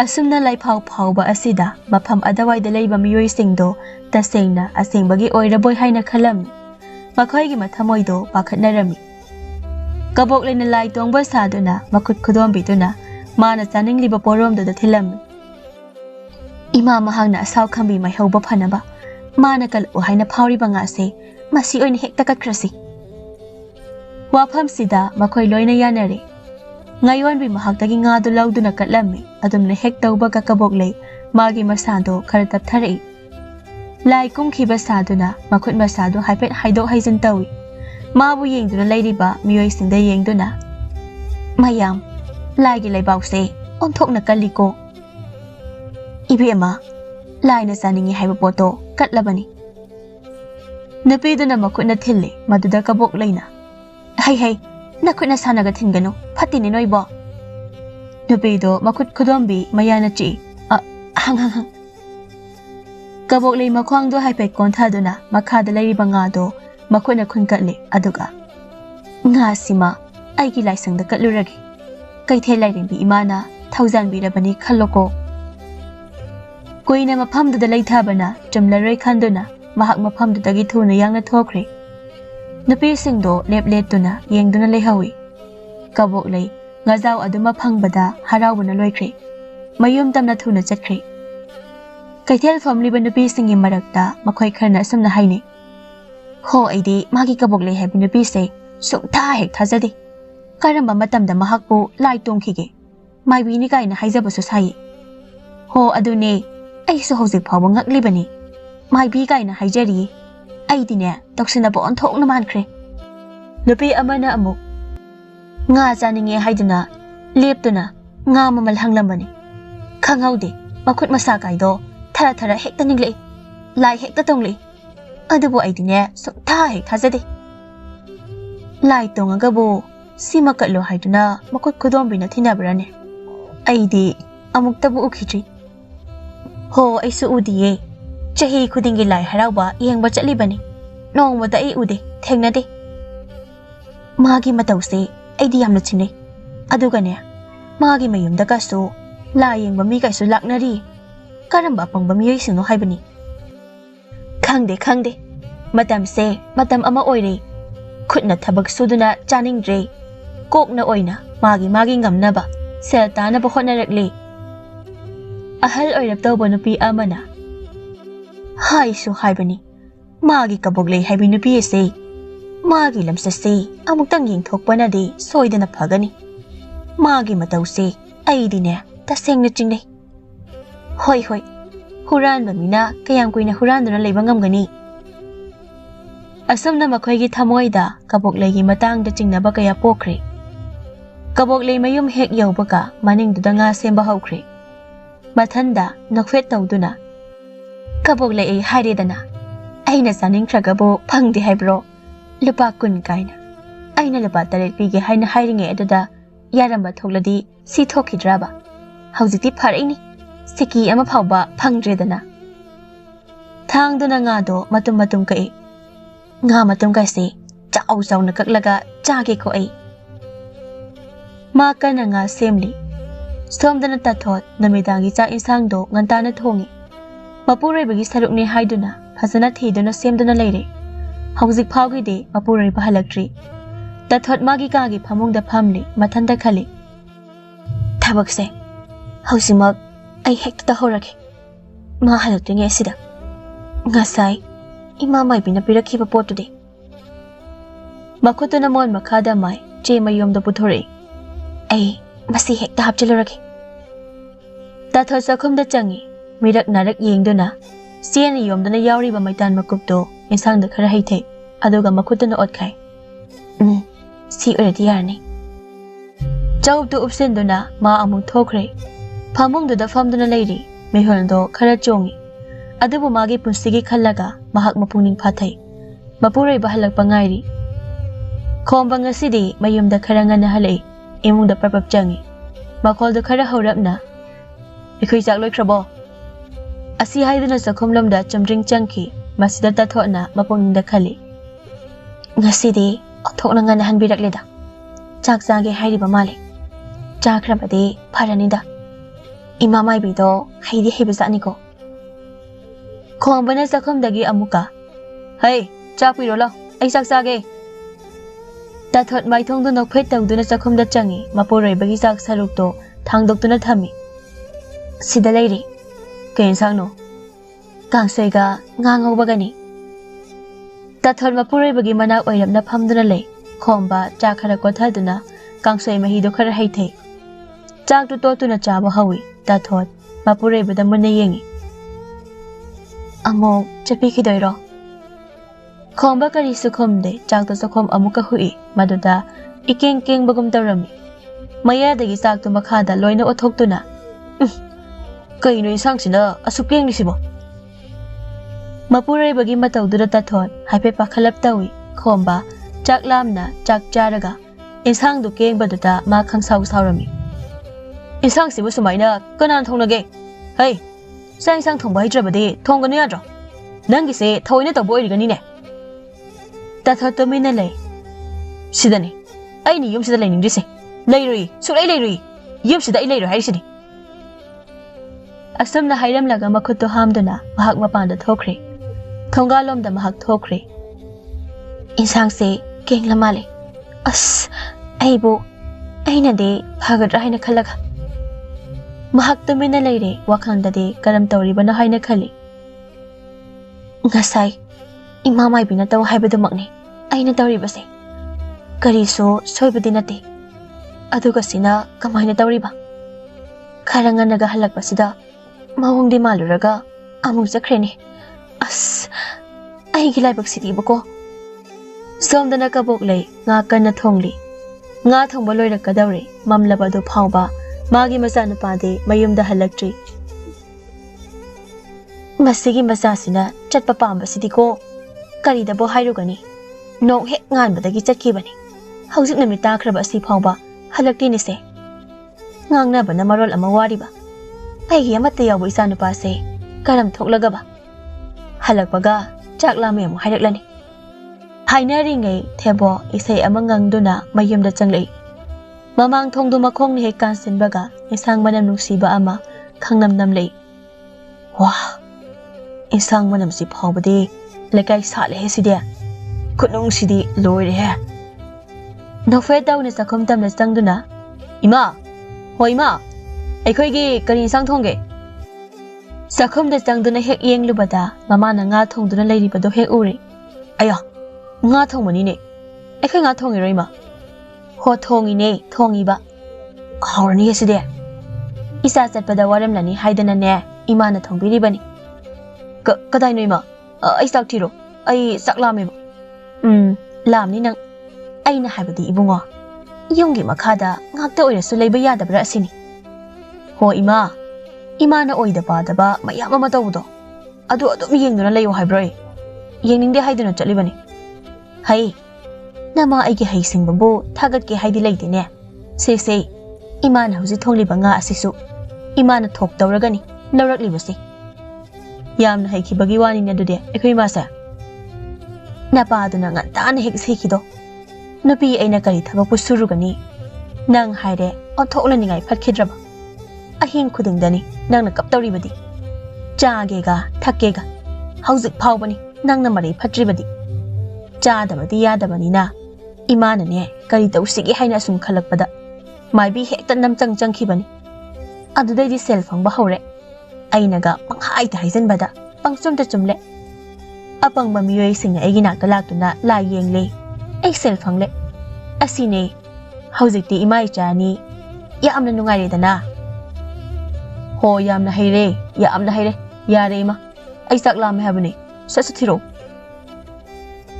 ꯑꯁꯨꯝꯅ ꯂꯥꯏꯐꯥꯎ ꯐꯥꯎꯕ ꯑꯁꯤꯗ ꯃꯐꯝ ꯑꯗꯨꯋꯥꯏꯗ ꯂꯩꯕ ꯃꯤꯑꯣꯏꯁꯤꯡꯗꯣ ꯇꯁꯦꯡꯅ ꯑꯁꯦꯡꯕꯒꯤ ꯑꯣꯏꯔꯕꯣꯏ ꯍꯥꯏꯅ ꯈꯜꯂꯝꯃꯤ ꯃꯈꯣꯏꯒꯤ ꯃꯊꯃꯣꯏꯗꯣ ꯄꯥꯈꯠꯅꯔꯝꯃꯤ ꯀꯕꯣꯛꯂꯩꯅ ꯂꯥꯏ ꯇꯣꯡꯕ ꯁꯥꯗꯨꯅ ꯃꯈꯨꯠ ꯈꯨꯗꯣꯝꯕꯤꯗꯨꯅ ꯃꯥꯅ ꯆꯥꯅꯤꯡꯂꯤꯕ ꯄꯣꯔꯣꯝꯗꯨꯗ ꯊꯤꯜꯂꯝꯃꯤ ꯏꯃꯥ ꯃꯍꯥꯛꯅ ꯑꯁꯥꯎ ꯈꯥꯝꯕꯤ ꯃꯥꯏꯍꯧꯕ ꯐꯅꯕ ꯃꯥꯅ ꯀꯜꯂꯛꯎ ꯍꯥꯏꯅ ꯐꯥꯎꯔꯤꯕ ꯉꯥꯁꯦ ꯃꯁꯤ ꯑꯣꯏꯅ ꯍꯦꯛꯇ ꯀꯠꯈ꯭ꯔꯁꯤ ꯋꯥꯐꯝꯁꯤꯗ ꯃꯈꯣꯏ ꯂꯣꯏꯅ ꯌꯥꯅꯔꯦ ngayon mahagtagi nga do law do na katlami adum na hek tawba ka kaboglay magi masado khara taptharai lai kum khiba saduna makhut masado haipet haido haizin tawi mabu yengduna lairiba miyoi singda yengduna mayam lai gi laibause onthokna kaliko ibema lai na saningi haiba poto katlabani napiduna makhutna thille maduda kabok laina hai nakhutna sanaga thingano phatini noibo napido makhut khudombi mayana chi hang kabok lei makhwang do haipet konthaduna makhada lairiba nga do makhutna khunkatle aduga nga sima aigi laisangda katluragi kaithe lairimbi imana thousand birabani khalloko koina mafamduda leithabana chumlaroi khanduna mahak mafamdudagi thuna yangna thokre nupi singdo lepletuna yengduna leihawi kabok lei ngajau aduma phangbada haraubuna loikre mayum tamna thuna chatkre kaithel famliba nupi singi marakta makhoi kharna samna haini ho aidi magi kabok lei habi nupi se sukta hek thajadi karamba matamda mahakpu lai tongkhige maibini kaina haijabasu sai ho adune aisu hojik phawa ngaklibani maibi kaina haijari aidine toksina bo onthokna mankhre nupi amana amu nga janinge haiduna leptuna nga mamal hanglambani khangaude makhut masa kaido thara hekta ningle lai hekta tongli adubu aidine sukta hek thajade lai tongaga bo sima katlo haiduna makut khudombina thinabrane aidi amuktabu ukhitri ho aisu udiye chahi khudingi lai harauba yengba chatlibani nongmada ai ude thengnade magi matause aidi yamna chine adugane magi mayumda kasu la yengba mi kaisu laknari karamba pangba miyoi sino haibani khangde matamse matam ama oire khutna thabak suduna chaningdre kokna oina magi ngamnaba sel tana ba hotnarakle ahal oirap tawba nupi amana hai su haibani magi kaboglei haibi nupi ase magi lamsase amuktang yengthokpana de soidana phagani magi matause aidine tasengna chingnei hoi huran bamina kayam kuina huranduna leiba ngamgani asumna makhoigi thamoida kabokleigi matangda chingnaba kaya pokre kaboklei mayum hek yaubaga maningduda nga semba haukhre mathanda nakfet tawduna kaboklei ai hairedana aina saningkhragabo phangdi haibro lupa kun kaina aina lupa taret pige haina hairinge aduda yaramba thokladi si thokhidraba haujiti pharaini siki ama phawba phangdredana thangduna nga do matum kai nga matum kai se chau chauna kaklaga chage ko ai ma kana nga semli somdana tathot namidangi cha insang do ngantana thongi mapurei bagi sarukni haiduna phasana thiduna semduna leire haujik phawgi de mapurei bahalakri tathot magi kagi phamungda phamli mathanda khali thabakse hausimak ai hekta horake ma halaktinge sida ngasai ima mai bina pirakhiba potude makutuna mon makhada mai che mayomda puthore ai masi hekta hapchalurake tathot sakhumda changi mirak narak yengduna siani yomduna yauriba maitan makupto insangda khara haithe aduga makutuna otkhai si uredi yarni chawtu upsenduna ma amung thokre phamungduda famduna leiri mehordo khara chongi adubu magi punsigi khallaga mahak mapungning phathai mapurei bahalak pangairi khomba ngasidi mayumda khara ngana halei imungda papap changi makolda khara horapna ikhui chak loikrabo asi haiduna sakhomlamda chamring changki masida tathona mapungda khali ngasidi othokna ngana hanbirakleda chak chage hairiba male chakrabade pharanida ima mai bido haidi hebizani ko khombana sakhomdagi amuka hey chapiro lo ai sak sage tathot mai thongdu nokphet tawduna sakhomda changi mapurei bagi sak sarukto thangdoktuna thami sida leiri ken sangno kangsaiga ngangobagani tathot mapurei bagi mana oiramna phamduna lei khomba chakhara kothaduna कांसोई महीदो खरा हैथै चाक तो तुना चाबा हवी ताथोत मपुरेबदा मुन्ने येंगी अमो चपी खिदोइरो खोंबा करी सुखोमदे चाक तो सुखोम अमुका हुई मदुदा इकेंग केंग बगुम तौरमी मयादगी चाक तो मखादा लोइना ओथोक्तुना कइनो इंसांगसिना असुकेंग निसिबो मपुरेबगी मतौदुदा ताथोत हाइपे पाखलप तौई खोंबा चाक लामना चाक चारगा इंसांग दु केंगबदुदा मा खंसाउ साउरमी इंसांग सिबु सुमाइना कनान थोंनगे हे सा इंसांग थोंबा हिद्रबदे थोंगनु याद्रो नंगिसे थौइना तौबो ओइरिगनिने ताथोत तुमिना लै सिदने अइनि युमसिदा लैनिंग्रिसे लैरुई सुलै लैरुई युमसिदा अइ लैरो हाइसिनि असमना हाइरमलागा मखुतो हामदुना महक मपानदा थोख्रे थोंगालोमदा महक थोख्रे इंसांग से केंगला माले अस अइबो अइनादे फागद्रा हाइना खलगा महक तुमिना लैरे वाखंगदादे करम तौरिबना हाइना खली ngasai ima mai bina taw haibadu makni aina tawribase kariso soibadi nate aduga sina kamaina tawriba kharanga naga halakpasida mawongdi maluraga amung jakhreni as ai gi laibak sidi bako somdana kabok lei nga kanna thongli nga thongba loirakadawre mamlabadu phawba magi masana pade mayumda halaktri masigi masasina chatpa pamba sidiko karida bo hairugani nong hek ngan badagi chatkibani hauzik namit takraba si phawba halakti ni se ngangna bana marol ama wariba aigi amate yawo isanu pa se karam thoklaga ba halakpaga chakla me amu hairaklani hainari ngai thebo isai ama ngangduna mayumda changlei mamang thongdu makhong ni hek kansinbaga isang manam nusiba ama khangnam namlei wah इंसांग मनम सि फावबदे लेकाई साले हे सिदे खुनुंग सिदि लोइरे हे नोफे ताउने सखम तमने संगदुना इमा होइमा अखोइगे करि इंसांग थोंगे सखम the संगदुना Keck येंगलुबदा ममाना nga थोंदुना लैरिबदो हेक उरे आया nga थोंबनिने अखै nga थोंगे रोइमा हो थोंगिने थोंगिबा हावरनि हे सिदे इसा चटपदा वारमलानि हाइदनाने इमाना थोंबिरिबनि कदाई नोइमा आई साक थिरो आई साक लामेबो लामनि नंग आइना हाइबदि Ibungo युंगी मखादा ngakta oirasu leiba yadabra asini ho ima imana oida padaba mayam ama tawdo adu adum yengduna leyo haibroi yeningde haiduna chalibani hai nama aigi haisingbabu thagat ke haidi leitene se imana huji thongliba nga asisu imana thok tawragani lawraklibasi yamna haikibagi wani ne dude ekhoi masa napa aduna nga tan hek sikhido nupi aina kari thabak pusurugani nang haire othokla ningai phatkidraba ahing khuding dani nangna kaptawri badi chage ga thakke ga hauzik phawbani nangna mari phatribadi chadabadi yadabani na imana ne kari tawsigi haina sum khalakpada maibi hekta namchang changkhibani adudai di sel phangba hore ainaga panghai ta haizen bada pangchum ta chumle apang ba miyoi singna egi nak ta laktuna la yengle ai sel phangle asine haujikti imai chani ya amna nungai re dana ho yamna haire ya amna haire yare ma ai sakla me habune sasathiro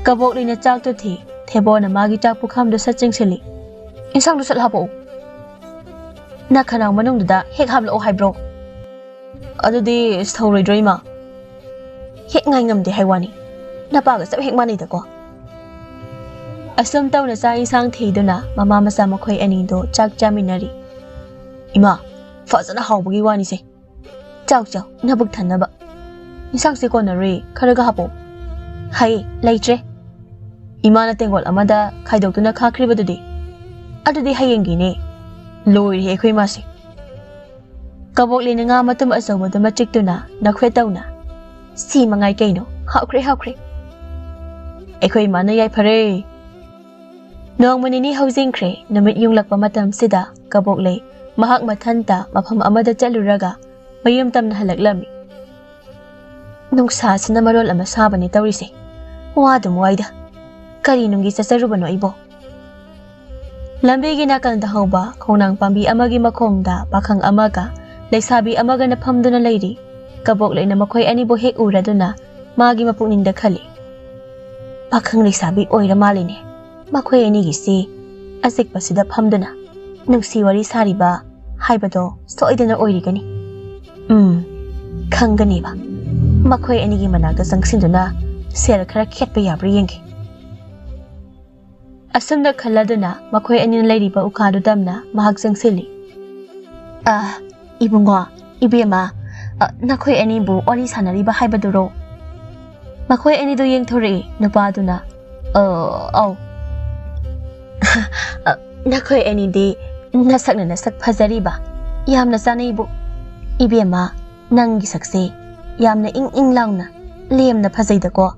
kabok lina chak to thi thebo na magi chak pukham do saching seli insang do sal habo na khanang manung da hek hablo haibro adudi story drama hek ngai ngamde haiwani napa ga sab hek mani da ko asam tawna sa isang theiduna mama masa makhoi ani do chak chaminari ima fazana hawbagi wani se chak nabuk thanaba isang se ko na re kharaga hapo hai laitre ima na tengol amada khaidokuna khakhribadudi adudi hayengi ne loi he khoi ma se kabok le nga matum asaw da matik tuna nakhwe tawna si mangai kaino hawkhre ekhoi mana yai phare nong mani ni housing khre namit yung lakpa matam sida kabok le mahak mathanta mapham amada chaluraga mayum tamna halaklami nung sa sina marol ama sabani tawrise wa dum waida kari nungi sasarubano ibo ꯂꯝꯕꯤꯒꯤ ꯅꯥꯀꯟꯗ ꯍꯧꯕ ꯈꯣꯡꯅꯥꯡ ꯄꯥꯝꯕꯤ ꯑꯃꯒꯤ ꯃꯈꯣꯡꯗ ꯄꯥꯈꯪ ꯑꯃꯒ ꯂꯩꯁꯥꯕꯤ ꯑꯃꯒꯅ ꯐꯝꯗꯨꯅ ꯂꯩꯔꯤ ꯀꯕꯣꯛꯂꯩꯅ ꯃꯈꯣꯏ ꯑꯅꯤꯕꯨ ꯍꯦꯛ ꯎꯔꯗꯨꯅ ꯃꯥꯒꯤ ꯃꯄꯨꯛꯅꯤꯡꯗ ꯈꯜꯂꯤ ꯄꯥꯈꯪ ꯂꯩꯁꯥꯕꯤ ꯑꯣꯏꯔ ꯃꯥꯜꯂꯤꯅꯦ ꯃꯈꯣꯏ ꯑꯅꯤꯒꯤꯁꯤ ꯑꯆꯤꯛꯄꯁꯤꯗ ꯐꯝꯗꯨꯅ ꯅꯨꯡꯁꯤ ꯋꯥꯔꯤ ꯁꯥꯔꯤꯕ ꯍꯥꯏꯕꯗꯣ ꯁꯣꯏꯗꯅ ꯑꯣꯏꯔꯤꯒꯅꯤ ꯈꯪꯒꯅꯤꯕ ꯃꯈꯣꯏ ꯑꯅꯤꯒꯤ ꯃꯅꯥꯛꯇ ꯆꯪꯁꯤꯟꯗꯨꯅ ꯁꯦꯜ ꯈꯔ ꯈꯦꯠꯄ ꯌꯥꯕ꯭ꯔꯥ ꯌꯦꯡꯒꯦ ꯑꯁꯨꯝꯅ ꯈꯜꯂꯗꯨꯅ ꯃꯈꯣꯏ ꯑꯅꯤꯅ ꯂꯩꯔꯤꯕ ꯎꯈꯥꯗꯨ ꯇꯝꯅ ꯃꯍꯥꯛ ꯆꯪꯁꯤꯜꯂꯤ ꯏꯕꯨꯡꯉꯣ ꯏꯕꯦꯝꯃ ꯅꯈꯣꯏ ꯑꯅꯤꯕꯨ ꯋꯥꯔꯤ ꯁꯥꯟꯅꯔꯤꯕ ꯍꯥꯏꯕꯗꯨꯔꯣ ꯃꯈꯣꯏ ꯑꯅꯤꯗꯨ ꯌꯦꯡꯊꯣꯔꯛꯏ ꯅꯨꯄꯥꯗꯨꯅ ꯑꯧ ꯅꯈꯣꯏ ꯑꯅꯤꯗꯤ ꯅꯁꯛꯅ ꯅꯁꯛ ꯐꯖꯔꯤꯕ ꯌꯥꯝꯅ ꯆꯥꯅꯩꯕꯨ ꯏꯕꯦꯝꯃ ꯅꯪꯒꯤ ꯁꯛꯁꯦ ꯌꯥꯝꯅ ꯏꯪ ꯂꯥꯎꯅ ꯂꯦꯝꯅ ꯐꯖꯩꯗꯀꯣ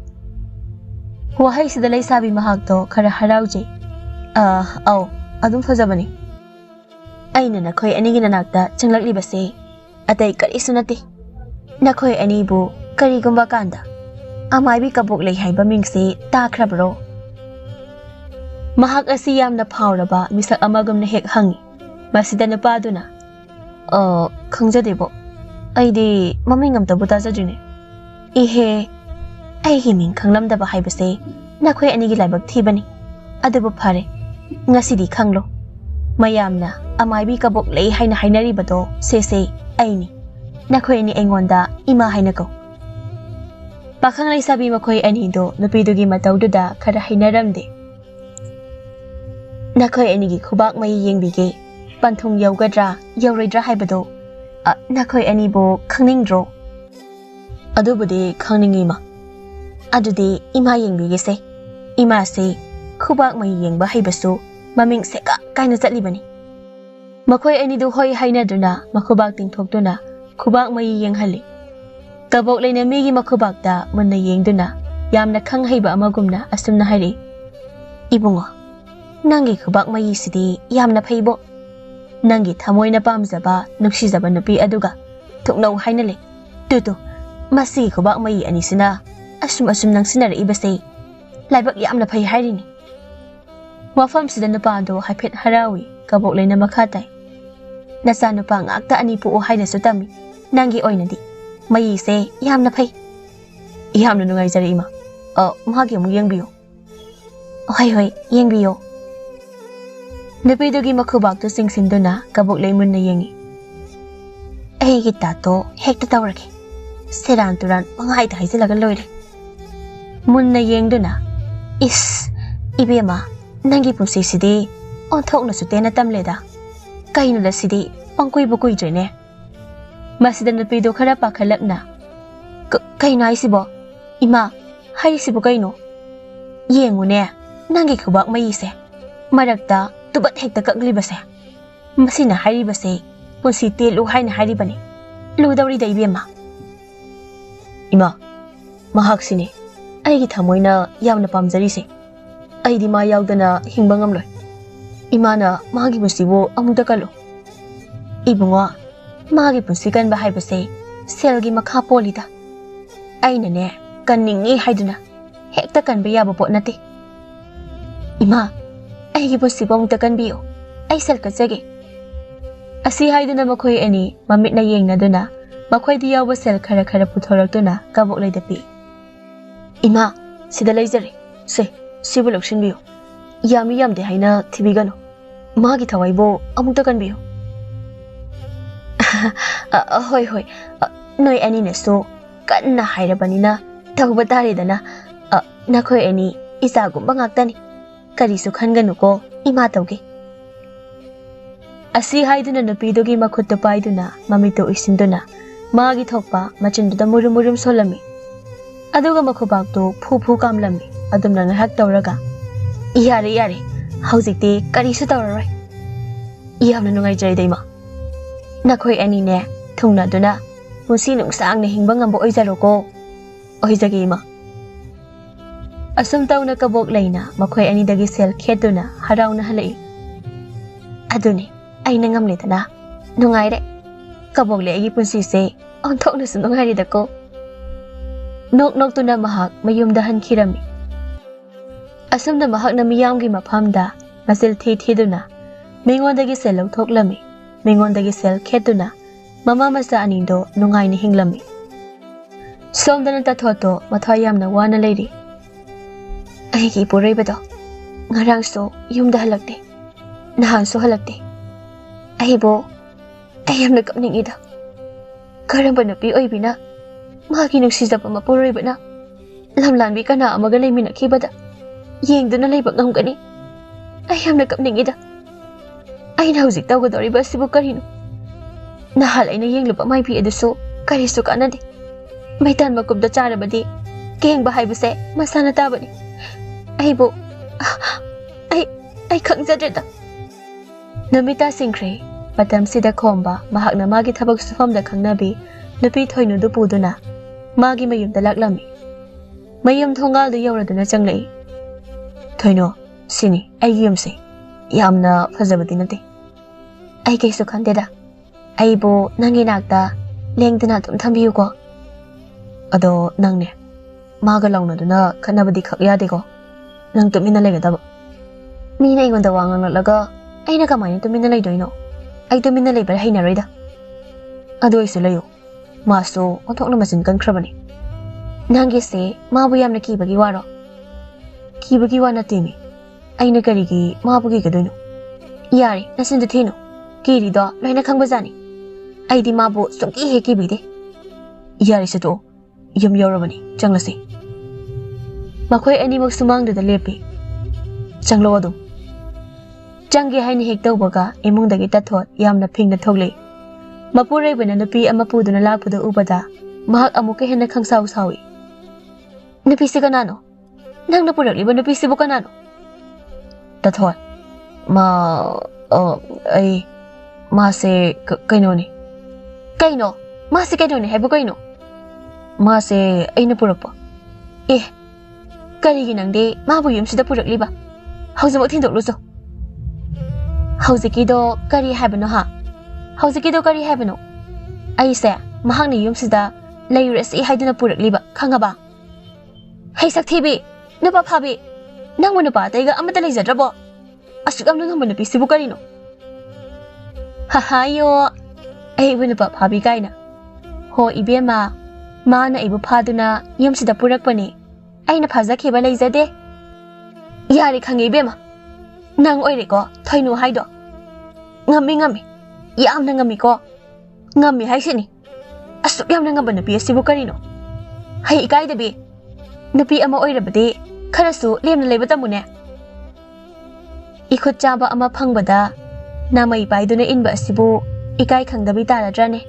ꯋꯥꯍꯩꯁꯤꯗ ꯂꯩꯁꯥꯕꯤ ꯃꯍꯥꯛꯇꯣ ꯈꯔ ꯍꯔꯥꯎꯖꯩ ꯑꯧ ꯑꯗꯨꯝ ꯐꯖꯕꯅꯤ ꯑꯩꯅ ꯅꯈꯣꯏ ꯑꯅꯤꯒꯤ ꯅꯅꯥꯛꯇ ꯆꯪꯂꯛꯂꯤꯕꯁꯦ ꯑꯇꯩ ꯀꯔꯤꯁꯨ ꯅꯠꯇꯦ ꯅꯈꯣꯏ ꯑꯅꯤꯕꯨ ꯀꯔꯤꯒꯨꯝꯕ ꯀꯥꯟꯗ ꯑꯃꯥꯏꯕꯤ ꯀꯕꯣꯛꯂꯩ ꯍꯥꯏꯕ ꯃꯤꯡꯁꯦ ꯇꯥꯈ꯭ꯔꯕ꯭ꯔꯣ ꯃꯍꯥꯛ ꯑꯁꯤ ꯌꯥꯝꯅ ꯐꯥꯎꯔꯕ ꯃꯤꯁꯛ ꯑꯃꯒꯨꯝꯅ ꯍꯦꯛ ꯍꯪꯉꯤ ꯃꯁꯤꯗ ꯅꯨꯄꯥꯗꯨꯅ ꯈꯪꯖꯗꯦꯕꯣ ꯑꯩꯗꯤ ꯃꯃꯤꯡ ꯑꯝꯇꯕꯨ ꯇꯥꯖꯗ꯭ꯔꯤꯅꯦ ꯏꯍꯦ ꯑꯩꯒꯤ ꯃꯤꯡ ꯈꯪꯂꯝꯗꯕ ꯍꯥꯏꯕꯁꯦ ꯅꯈꯣꯏ ꯑꯅꯤꯒꯤ ꯂꯥꯏꯕꯛ ꯊꯤꯕꯅꯤ ꯑꯗꯨꯕꯨ ꯐꯔꯦ ꯉꯁꯤꯗꯤ ꯈꯪꯂꯣ ꯃꯌꯥꯝꯅ ꯑꯃꯥꯏꯕꯤ ꯀꯕꯣꯛꯂꯩ ꯍꯥꯏꯅ ꯍꯥꯏꯅꯔꯤꯕꯗꯣ ꯁꯦ ꯑꯩꯅꯤ ꯅꯈꯣꯏ ꯑꯅꯤ ꯑꯩꯉꯣꯟꯗ ꯏꯃꯥ ꯍꯥꯏꯅ ꯀꯧ ꯄꯥꯈꯪ ꯂꯩꯁꯥꯕꯤ ꯃꯈꯣꯏ ꯑꯅꯤꯗꯣ ꯅꯨꯄꯤꯗꯨꯒꯤ ꯃꯇꯧꯗꯨꯗ ꯈꯔ ꯍꯩꯅꯔꯝꯗꯦ ꯅꯈꯣꯏ ꯑꯅꯤꯒꯤ ꯈꯨꯕꯥꯛ ꯃꯩ ꯌꯦꯡꯕꯤꯒꯦ ꯄꯟꯊꯨꯡ ꯌꯧꯒꯗ꯭ꯔꯥ ꯌꯧꯔꯣꯏꯗ꯭ꯔꯥ ꯍꯥꯏꯕꯗꯣ ꯅꯈꯣꯏ ꯑꯅꯤꯕꯨ ꯈꯪꯅꯤꯡꯗ꯭ꯔꯣ ꯑꯗꯨꯕꯨꯗꯤ ꯈꯪꯅꯤꯡꯉꯤ ꯏꯃꯥ ꯑꯗꯨꯗꯤ ꯏꯃꯥ ꯌꯦꯡꯕꯤꯒꯦꯁꯦ ꯏꯃꯥꯁꯦ ꯈꯨꯕꯥꯛ ꯃꯩ ꯌꯦꯡꯕ ꯍꯩꯕꯁꯨ ꯃꯃꯤꯡ ꯁꯦꯀꯥ ꯀꯥꯏꯅ ꯆꯠꯂꯤꯕꯅꯤ ꯃꯈꯣꯏ ꯑꯅꯤꯗꯨ ꯍꯣꯏ ꯍꯥꯏꯅꯗꯨꯅ ꯃꯈꯨꯕꯥꯛ ꯇꯤꯡꯊꯣꯛꯇꯨꯅ ꯈꯨꯕꯥꯛ ꯃꯩ ꯌꯦꯡꯍꯜꯂꯤ ꯀꯕꯣꯛꯂꯩꯅ ꯃꯤꯒꯤ ꯃꯈꯨꯕꯥꯛꯇ ꯃꯨꯟꯅ ꯌꯦꯡꯗꯨꯅ ꯌꯥꯝꯅ ꯈꯪ ꯍꯩꯕ ꯑꯃꯒꯨꯝꯅ ꯑꯁꯨꯝꯅ ꯍꯥꯏꯔꯛꯏ ꯏꯕꯨꯡꯉꯣ ꯅꯪꯒꯤ ꯈꯨꯕꯥꯛ ꯃꯩꯁꯤꯗꯤ ꯌꯥꯝꯅ ꯐꯩꯕꯣ ꯅꯪꯒꯤ ꯊꯃꯣꯏꯅ ꯄꯥꯝꯖꯕ ꯅꯨꯡꯁꯤꯖꯕ ꯅꯨꯄꯤ ꯑꯗꯨꯒ ꯊꯨꯡꯅꯧ ꯍꯥꯏꯅ ꯂꯩ ꯇꯨ ꯃꯁꯤꯒꯤ ꯈꯨꯕꯥꯛ ꯃꯩ ꯑꯅꯤꯁꯤꯅ ꯑꯁꯨꯝ ꯅꯪꯁꯤꯟꯅꯔꯛꯏꯕꯁꯦ ꯂꯥꯏꯕꯛ ꯌꯥꯝꯅ ꯐꯩ ꯍꯥꯏꯔꯤꯅꯤ ꯋꯥꯐꯝꯁꯤꯗ ꯅꯨꯄꯥꯗꯣ ꯍꯥꯏꯐꯦꯠ ꯍꯔꯥꯎꯏ ꯀꯕꯣꯛꯂꯩꯅ ꯃꯈꯥ ꯇꯥꯏ ꯅꯆꯥꯅꯨꯄꯥ ꯉꯥꯛꯇ ꯑꯅꯤ ꯄꯣꯛꯎ ꯍꯥꯏꯅꯁꯨ ꯇꯝꯃꯤ ꯅꯪꯒꯤ ꯑꯣꯏꯅꯗꯤ ꯃꯩꯁꯦ ꯌꯥꯝꯅ ꯐꯩ ꯌꯥꯝꯅ ꯅꯨꯡꯉꯥꯏꯖꯔꯦ ꯏꯃꯥ ꯃꯍꯥꯛꯀꯤ ꯑꯃꯨꯛ ꯌꯦꯡꯕꯤꯌꯨ ꯍꯣꯏ ꯌꯦꯡꯕꯤꯌꯣ ꯅꯨꯄꯤꯗꯨꯒꯤ ꯃꯈꯨꯕꯥꯛꯇꯨ ꯆꯤꯡꯁꯤꯟꯗꯨꯅ ꯀꯕꯣꯛꯂꯩ ꯃꯨꯟꯅ ꯌꯦꯡꯉꯤ ꯑꯩꯒꯤ ꯇꯥꯇꯣ ꯍꯦꯛꯇ ꯇꯧꯔꯒꯦ ꯁꯦꯔꯥꯟ ꯇꯨꯔꯥꯟ ꯄꯪꯍꯥꯏꯗ ꯍꯥꯏꯖꯤꯜꯂꯒ ꯂꯣꯏꯔꯦ ꯃꯨꯟꯅ ꯌꯦꯡꯗꯨꯅ ꯏꯁ ꯏꯕꯦꯝꯃ ꯅꯪꯒꯤ ꯄꯨꯟꯁꯤꯁꯤꯗꯤ ꯑꯣꯟꯊꯣꯛꯅꯁꯨ ꯇꯦꯟꯅ ꯇꯝꯂꯦꯗ ꯀꯩꯅꯣꯗ ꯁꯤꯗꯤ ꯄꯪꯀꯨꯏꯕꯨ ꯀꯨꯏꯗ꯭ꯔꯦꯅꯦ ꯃꯁꯤꯗ ꯅꯨꯄꯤꯗꯣ ꯈꯔ ꯄꯥꯈꯠꯂꯞꯅ ꯀꯩꯅꯣ ꯍꯥꯏꯁꯤꯕꯣ ꯏꯃꯥ ꯍꯥꯏꯔꯤꯁꯤꯕꯨ ꯀꯩꯅꯣ ꯌꯦꯡꯉꯨꯅꯦ ꯅꯪꯒꯤ ꯈꯨꯕꯥꯛ ꯃꯩꯁꯦ ꯃꯔꯛꯇ ꯇꯨꯕꯠ ꯍꯦꯛꯇ ꯀꯛꯂꯤꯕꯁꯦ ꯃꯁꯤꯅ ꯍꯥꯏꯔꯤꯕꯁꯦ ꯄꯨꯟꯁꯤ ꯇꯦꯜꯂꯨ ꯍꯥꯏꯅ ꯍꯥꯏꯔꯤꯕꯅꯤ ꯂꯨꯗꯧꯔꯤꯗ ꯏꯕꯦꯝꯃ ꯏꯃꯥ ꯃꯍꯥꯛꯁꯤꯅꯦ ꯑꯩꯒꯤ ꯊꯃꯣꯏꯅ ꯌꯥꯝꯅ ꯄꯥꯝꯖꯔꯤꯁꯦ ꯑꯩꯗꯤ ꯃꯥ ꯌꯥꯎꯗꯅ ꯍꯤꯡꯕ ꯉꯝꯂꯣꯏ ꯏꯃꯥꯅ ꯃꯥꯒꯤ ꯄꯨꯟꯁꯤꯕꯨ ꯑꯃꯨꯛꯇ ꯀꯜꯂꯨ ꯏꯕꯨꯡꯉꯣ ꯃꯥꯒꯤ ꯄꯨꯟꯁꯤ ꯀꯟꯕ ꯍꯥꯏꯕꯁꯦ ꯁꯦꯜꯒꯤ ꯃꯈꯥ ꯄꯣꯜꯂꯤꯗ ꯑꯩꯅꯅꯦ ꯀꯟꯅꯤꯡꯉꯤ ꯍꯥꯏꯗꯨꯅ ꯍꯦꯛꯇ ꯀꯟꯕ ꯌꯥꯕ ꯄꯣꯠ ꯅꯠꯇꯦ ꯏꯃꯥ ꯑꯩꯒꯤ ꯄꯨꯟꯁꯤꯕꯨ ꯑꯃꯨꯛꯇ ꯀꯟꯕꯤꯌꯨ ꯑꯩ ꯁꯦꯜ ꯀꯠꯆꯒꯦ ꯑꯁꯤ ꯍꯥꯏꯗꯨꯅ ꯃꯈꯣꯏ ꯑꯅꯤ ꯃꯃꯤꯠꯅ ꯌꯦꯡꯅꯗꯨꯅ ꯃꯈꯣꯏꯗ ꯌꯥꯎꯕ ꯁꯦꯜ ꯈꯔ ꯄꯨꯊꯣꯔꯛꯇꯨꯅ ꯀꯕꯣꯛꯂꯩꯗ ꯄꯤ ꯏꯃꯥ ꯁꯤꯗ ꯂꯩꯖꯔꯦ ꯁꯤꯕꯨ ꯂꯧꯁꯤꯟꯕꯤꯌꯨ ꯌꯥꯝꯗꯦ ꯍꯥꯏꯅ ꯊꯤꯕꯤꯒꯅꯨ ꯃꯥꯒꯤ ꯊꯋꯥꯏꯕꯨ ꯑꯃꯨꯛꯇ ꯀꯟꯕꯤꯌꯨ ꯍꯣꯏ ꯅꯣꯏ ꯑꯅꯤꯅꯁꯨ ꯀꯟꯅ ꯍꯥꯏꯔꯕꯅꯤꯅ ꯇꯧꯕ ꯇꯥꯔꯦꯗꯅ ꯅꯈꯣꯏ ꯑꯅꯤ ꯏꯆꯥꯒꯨꯝꯕ ꯉꯥꯛꯇꯅꯤ ꯀꯔꯤꯁꯨ ꯈꯟꯒꯅꯨꯀꯣ ꯏꯃꯥ ꯇꯧꯒꯦ ꯑꯁꯤ ꯍꯥꯏꯗꯨꯅ ꯅꯨꯄꯤꯗꯨꯒꯤ ꯃꯈꯨꯠꯇꯨ ꯄꯥꯏꯗꯨꯅ ꯃꯃꯤꯠꯇꯨ ꯎꯏꯁꯤꯟꯗꯨꯅ ꯃꯥꯒꯤ ꯊꯣꯛꯄ ꯃꯆꯤꯟꯗꯨꯗ ꯃꯨꯔꯨꯝ ꯁꯣꯜꯂꯝꯃꯤ ꯑꯗꯨꯒ ꯃꯈꯨꯕꯥꯛꯇꯨ ꯐꯨ ꯀꯥꯝꯂꯝꯃꯤ ꯑꯗꯨꯝꯅ ꯉꯥꯏꯍꯥꯛ ꯇꯧꯔꯒ ꯌꯥꯔꯦ ꯍꯧꯖꯤꯛꯇꯤ ꯀꯔꯤꯁꯨ ꯇꯧꯔꯔꯣꯏ ꯌꯥꯝꯅ ꯅꯨꯡꯉꯥꯏꯖꯔꯦꯗ ꯏꯃꯥ ꯅꯈꯣꯏ ꯑꯅꯤꯅꯦ ꯊꯨꯡꯅꯗꯨꯅ ꯄꯨꯟꯁꯤ ꯅꯨꯡꯁꯥꯡꯅ ꯍꯤꯡꯕ ꯉꯝꯕ ꯑꯣꯏꯖꯔꯣꯀꯣ ꯑꯣꯏꯖꯒꯦ ꯏꯃꯥ ꯑꯁꯨꯝ ꯇꯧꯅ ꯀꯕꯣꯛꯂꯩꯅ ꯃꯈꯣꯏ ꯑꯅꯤꯗꯒꯤ ꯁꯦꯜ ꯈꯦꯠꯇꯨꯅ ꯍꯔꯥꯎꯅ ꯍꯜꯂꯛꯏ ꯑꯗꯨꯅꯤ ꯑꯩꯅ ꯉꯝꯂꯦꯗꯅ ꯅꯨꯡꯉꯥꯏꯔꯦ ꯀꯕꯣꯛꯂꯩ ꯑꯩꯒꯤ ꯄꯨꯟꯁꯤꯁꯦ ꯑꯣꯟꯊꯣꯛꯅꯁꯨ ꯅꯨꯡꯉꯥꯏꯔꯦꯗꯀꯣ ꯅꯣꯛꯇꯨꯅ ꯃꯍꯥꯛ ꯃꯌꯨꯝꯗ ꯍꯟꯈꯤꯔꯝꯃꯤ ꯑꯁꯨꯝꯅ ꯃꯍꯥꯛꯅ ꯃꯤꯌꯥꯝꯒꯤ ꯃꯐꯝꯗ ꯃꯆꯤꯜ ꯊꯤꯗꯨꯅ ꯃꯤꯉꯣꯟꯗꯒꯤ ꯁꯦꯜ ꯂꯧꯊꯣꯛꯂꯝꯃꯤ ꯃꯤꯉꯣꯟꯗꯒꯤ ꯁꯦꯜ ꯈꯦꯠꯇꯨꯅ ꯃꯃꯥ ꯃꯆꯥ ꯑꯅꯤꯗꯣ ꯅꯨꯡꯉꯥꯏꯅ ꯍꯤꯡꯂꯝꯃꯤ ꯁꯣꯝꯗꯅ ꯇꯥꯊꯣꯠꯇꯣ ꯃꯊ꯭ꯋꯥꯏ ꯌꯥꯝꯅ ꯋꯥꯅ ꯂꯩꯔꯤ ꯑꯩꯒꯤ ꯏꯄꯨꯔꯣꯏꯕꯗꯣ ꯉꯔꯥꯡꯁꯨ ꯌꯨꯝꯗ ꯍꯜꯂꯛꯇꯦ ꯅꯍꯥꯟꯁꯨ ꯍꯜꯂꯛꯇꯦ ꯑꯩꯕꯨ ꯑꯩ ꯌꯥꯝꯅ ꯀꯞꯅꯤꯡꯉꯤꯗ ꯀꯔꯝꯕ ꯅꯨꯄꯤ ꯑꯣꯏꯕꯤꯅ ꯃꯥꯒꯤ ꯅꯨꯡꯁꯤꯖꯕ ꯃꯄꯨꯔꯣꯏꯕꯅ ꯂꯝꯂꯥꯟꯕꯤ ꯀꯅꯥ ꯑꯃꯒ ꯂꯩꯃꯤꯟꯅꯈꯤꯕꯗ ꯌꯦꯡꯗꯨꯅ ꯂꯩꯕ ꯉꯝꯒꯅꯤ ꯑꯩ ꯌꯥꯝꯅ ꯀꯞꯅꯤꯡꯉꯤꯗ ꯑꯩꯅ ꯍꯧꯖꯤꯛ ꯇꯧꯒꯗꯧꯔꯤꯕ ꯑꯁꯤꯕꯨ ꯀꯔꯤꯅꯣ ꯅꯍꯥꯟ ꯑꯩꯅ ꯌꯦꯡꯂꯨꯕ ꯃꯥꯏꯕꯤ ꯑꯗꯨꯁꯨ ꯀꯔꯤꯁꯨ ꯀꯥꯟꯅꯗꯦ ꯃꯩꯇꯥꯟ ꯃꯀꯨꯞꯇ ꯆꯥꯔꯕꯗꯤ ꯀꯦꯡꯕ ꯍꯥꯏꯕꯁꯦ ꯃꯁꯥꯅ ꯇꯥꯕꯅꯤ ꯑꯩꯕꯨ ꯑꯩ ꯈꯪꯖꯗ꯭ꯔꯦꯗ ꯅꯨꯃꯤꯠ ꯇꯥꯁꯤꯟꯈ꯭ꯔꯦ ꯃꯇꯝꯁꯤꯗ ꯈꯣꯝꯕ ꯃꯍꯥꯛꯅ ꯃꯥꯒꯤ ꯊꯕꯛ ꯁꯨꯐꯝꯗ ꯈꯪꯅꯕꯤ ꯅꯨꯄꯤ ꯊꯣꯏꯅꯨꯗꯨ ꯄꯨꯗꯨꯅ ꯃꯥꯒꯤ ꯃꯌꯨꯝꯗ ꯂꯥꯛꯂꯝꯃꯤ ꯃꯌꯨꯝ ꯊꯣꯡꯒꯥꯜꯗ ꯌꯧꯔꯗꯨꯅ ꯆꯪꯂꯛꯏ ꯊꯣꯏꯅꯣ ꯁꯤꯅꯤ ꯑꯩꯒꯤ ꯌꯨꯝꯁꯦ ꯌꯥꯝꯅ ꯐꯖꯕꯗꯤ ꯅꯠꯇꯦ ꯑꯩ ꯀꯩꯁꯨ ꯈꯟꯗꯦꯗ ꯑꯩꯕꯨ ꯅꯪꯒꯤ ꯅꯥꯛꯇ ꯂꯦꯡꯗꯅ ꯑꯗꯨꯝ ꯊꯝꯕꯤꯌꯨꯀꯣ ꯑꯗꯣ ꯅꯪꯅꯦ ꯃꯥꯒ ꯂꯥꯎꯅꯗꯨꯅ ꯈꯠꯅꯕꯗꯤ ꯈꯛ ꯌꯥꯗꯦꯀꯣ ꯅꯪ ꯇꯨꯃꯤꯟꯅ ꯂꯩꯒꯗꯕ ꯃꯤꯅ ꯑꯩꯉꯣꯟꯗ ꯋꯥ ꯉꯥꯡꯂꯛꯂꯒ ꯑꯩꯅ ꯀꯃꯥꯏꯅ ꯇꯨꯃꯤꯟꯅ ꯂꯩꯗꯣꯏꯅꯣ ꯑꯩ ꯇꯨꯃꯤꯟꯅ ꯂꯩꯕ ꯍꯩꯅꯔꯣꯏꯗ ꯑꯗꯨ ꯑꯣꯏꯁꯨ ꯂꯩꯌꯨ ꯃꯥꯁꯨ ꯑꯣꯟꯊꯣꯛꯅ ꯃꯆꯤꯟ ꯀꯟꯈ꯭ꯔꯕꯅꯤ ꯅꯪꯒꯤꯁꯦ ꯃꯥꯕꯨ ꯌꯥꯝꯅ ꯀꯤꯕꯒꯤ ꯋꯥꯔꯣ ꯀꯤꯕꯒꯤ ꯋꯥ ꯅꯠꯇꯦꯃꯤ ꯑꯩꯅ ꯀꯔꯤꯒꯤ ꯃꯥꯕꯨ ꯀꯤꯒꯗꯣꯏꯅꯣ ꯌꯥꯔꯦ ꯅꯆꯤꯟꯗꯨ ꯊꯤꯅꯨ ꯀꯤꯔꯤꯗꯣ ꯂꯣꯏꯅ ꯈꯪꯕꯖꯥꯠꯅꯤ ꯑꯩꯗꯤ ꯃꯥꯕꯨ ꯁꯨꯡꯀꯤ ꯍꯦꯛ ꯀꯤꯕꯤꯗꯦ ꯌꯥꯔꯦꯁꯦ ꯇꯣꯛꯑꯣ ꯌꯨꯝ ꯌꯧꯔꯕꯅꯤ ꯆꯪꯂꯁꯤ ꯃꯈꯣꯏ ꯑꯅꯤꯃꯛ ꯁꯨꯃꯥꯡꯗꯨꯗ ꯂꯦꯞꯄꯤ ꯆꯪꯂꯣ ꯑꯗꯨꯝ ꯆꯪꯒꯦ ꯍꯥꯏꯅ ꯍꯦꯛ ꯇꯧꯕꯒ ꯏꯃꯨꯡꯗꯒꯤ ꯇꯥꯊꯣꯠ ꯌꯥꯝꯅ ꯐꯤꯡꯅ ꯊꯣꯛꯂꯛꯏ ꯃꯄꯨꯔꯣꯏꯕꯅ ꯅꯨꯄꯤ ꯑꯃ ꯄꯨꯗꯨꯅ ꯂꯥꯛꯄꯗ ꯎꯕꯗ ꯃꯍꯥꯛ ꯑꯃꯨꯛꯀ ꯍꯦꯟꯅ ꯈꯪꯁꯥꯎ ꯁꯥꯎꯏ ꯅꯨꯄꯤꯁꯤ ꯀꯅꯥꯅꯣ ꯅꯪꯅ ꯄꯨꯔꯛꯂꯤꯕ ꯅꯨꯄꯤꯁꯤꯕꯨ ꯀꯅꯥꯅꯣ ꯇꯥꯊꯣꯠ ꯃꯥꯁꯦ ꯀꯩꯅꯣꯅꯤ ꯀꯩꯅꯣ ꯃꯥꯁꯦ ꯀꯩꯅꯣꯅꯤ ꯍꯥꯏꯕ ꯀꯩꯅꯣ ꯃꯥꯁꯦ ꯑꯩꯅ ꯄꯨꯔꯛꯄ ꯑꯦ ꯀꯔꯤꯒꯤ ꯅꯪꯗꯤ ꯃꯥꯕꯨ ꯌꯨꯝꯁꯤꯗ ꯄꯨꯔꯛꯂꯤꯕ ꯍꯧꯖꯤꯛꯃꯛ ꯊꯤꯟꯗꯣꯛꯂꯨꯆꯣ ꯍꯧꯖꯤꯛꯀꯤꯗꯣ ꯀꯔꯤ ꯍꯥꯏꯕꯅꯣ ꯍꯧꯖꯤꯛꯀꯤꯗꯣ ꯀꯔꯤ ꯍꯥꯏꯕꯅꯣ ꯑꯩꯁꯦ ꯃꯍꯥꯛꯅ ꯌꯨꯝꯁꯤꯗ ꯂꯩꯔꯨꯔꯁꯤ ꯍꯥꯏꯗꯨꯅ ꯄꯨꯔꯛꯂꯤꯕ ꯈꯪꯉꯕ ꯍꯩ ꯁꯛꯊꯤꯕꯤ ꯅꯨꯄꯥ ꯐꯥꯕꯤ ꯅꯪꯕꯨ ꯅꯨꯄꯥ ꯑꯇꯩꯒ ꯑꯃꯠꯇ ꯂꯩꯖꯗ꯭ꯔꯕꯣ ꯑꯁꯨꯛ ꯌꯥꯝꯅ ꯉꯝꯕ ꯅꯨꯄꯤꯁꯤꯕꯨ ꯀꯔꯤꯅꯣ ꯍꯥꯍꯥꯌꯣ ꯑꯩꯕꯨ ꯅꯨꯄꯥ ꯐꯥꯕꯤ ꯀꯥꯏꯅ ꯍꯣ ꯏꯕꯦꯝꯃ ꯃꯥꯅ ꯑꯩꯕꯨ ꯐꯥꯗꯨꯅ ꯌꯨꯝꯁꯤꯗ ꯄꯨꯔꯛꯄꯅꯤ ꯑꯩꯅ ꯐꯥꯖꯈꯤꯕ ꯂꯩꯖꯗꯦ ꯌꯥꯔꯦ ꯈꯪꯉꯦ ꯏꯕꯦꯝꯃ ꯅꯪ ꯑꯣꯏꯔꯦꯀꯣ ꯊꯣꯏꯅꯨ ꯍꯥꯏꯗꯣ ꯉꯝꯃꯤ ꯌꯥꯝꯅ ꯉꯝꯃꯤꯀꯣ ꯉꯝꯃꯤ ꯍꯥꯏꯁꯤꯅꯤ ꯑꯁꯨꯛ ꯌꯥꯝꯅ ꯉꯝꯕ ꯅꯨꯄꯤ ꯑꯁꯤꯕꯨ ꯀꯔꯤꯅꯣ ꯍꯩ ꯏꯀꯥꯏꯗꯕꯤ ꯅꯨꯄꯤ ꯑꯃ ꯑꯣꯏꯔꯕꯗꯤ ꯈꯔꯁꯨ ꯂꯦꯝꯅ ꯂꯩꯕ ꯇꯝꯃꯨꯅꯦ इखुत चाबा अमा फंगबदा नामई पाइदुना इनबा असिबु इकाई खंगदबी तारद्राने